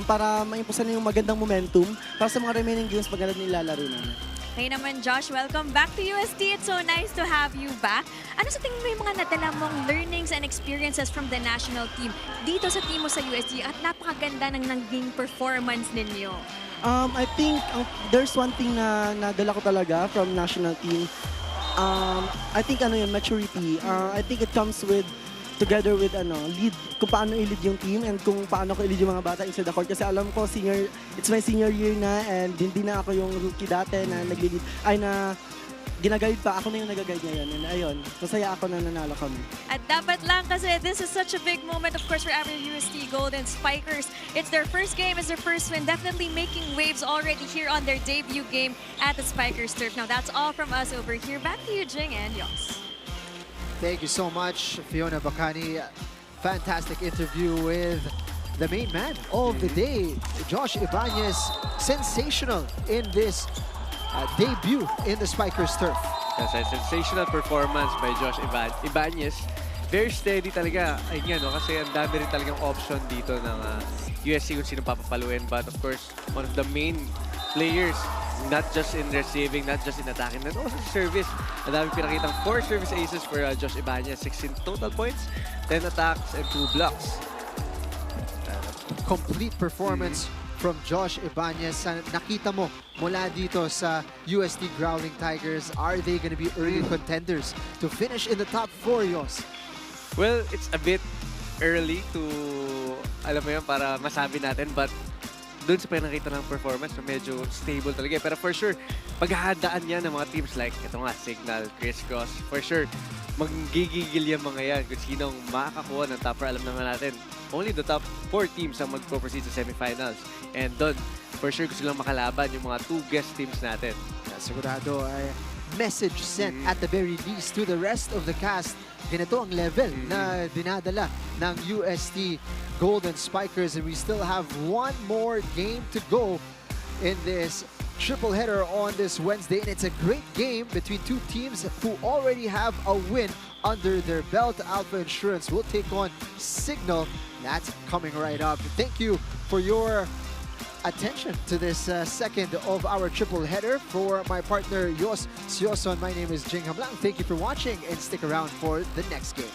para maimpusan yung magandang momentum para sa mga remaining games pag nilalaro namin. Okay naman, Josh, welcome back to UST. It's so nice to have you back. Ano sa tingin mo yung mga nadala mong learnings and experiences from the national team dito sa team mo sa UST at napakaganda ng naging performance ninyo? I think there's one thing na nadala ko talaga from national team. I think maturity. I think it comes together with lead, kung paano i-lead yung team and kung paano ko i-lead yung mga bata inside the court. Kasi alam ko it's my senior year na and hindi na ako yung rookie dati na nag-lead, na ginaguide pa. Ako na yung nag-guide ngayon. And ayun, masaya ako na nanalo kami. At dapat lang kasi this is such a big moment, of course, for our UST Golden Spikers. It's their first game, it's their first win, definitely making waves already here on their debut game at the Spikers turf. Now, that's all from us over here. Back to you, Jing and Yos. Thank you so much, Fiona Bacani. Fantastic interview with the main man of the day, Josh Ibanez. Sensational in this debut in the Spikers turf. That's a sensational performance by Josh Ibanez. Very steady talaga. Ayun nga, no? Kasi ang dami rin talagang option dito ng USC kung sino papapaluin. But of course, one of the main players, not just in receiving, not just in attacking, but also service. Ang dami pinakitang 4 service aces for Josh Ibanez, 16 total points, 10 attacks, and 2 blocks. Complete performance from Josh Ibanez. Nakita mo mula dito sa UST Growling Tigers, are they going to be early contenders to finish in the top 4, Yos? Well, it's a bit early to, alam mo yun, para masabi natin, but doon sa pinakita ng performance, medyo stable talaga. Pero for sure, paghahandaan yan ng mga teams like, ito nga, Signal, Crisscross, for sure, magigigil yung mga yan kung sinong makakakuha ng top 4. Alam naman natin, only the top 4 teams ang mag-proceed sa semifinals. And doon, for sure, gusto lang makalaban yung mga 2 guest teams natin. Sigurado ay message sent at the very least to the rest of the cast. Ganito ang level na dinadala ng UST Golden Spikers, and we still have one more game to go in this triple header on this Wednesday, and it's a great game between two teams who already have a win under their belt. Alpha Insurance will take on Signal. That's coming right up. Thank you for your attention to this second of our triple header. For my partner Yos Sioson, my name is Jing Hamlang. Thank you for watching and stick around for the next game.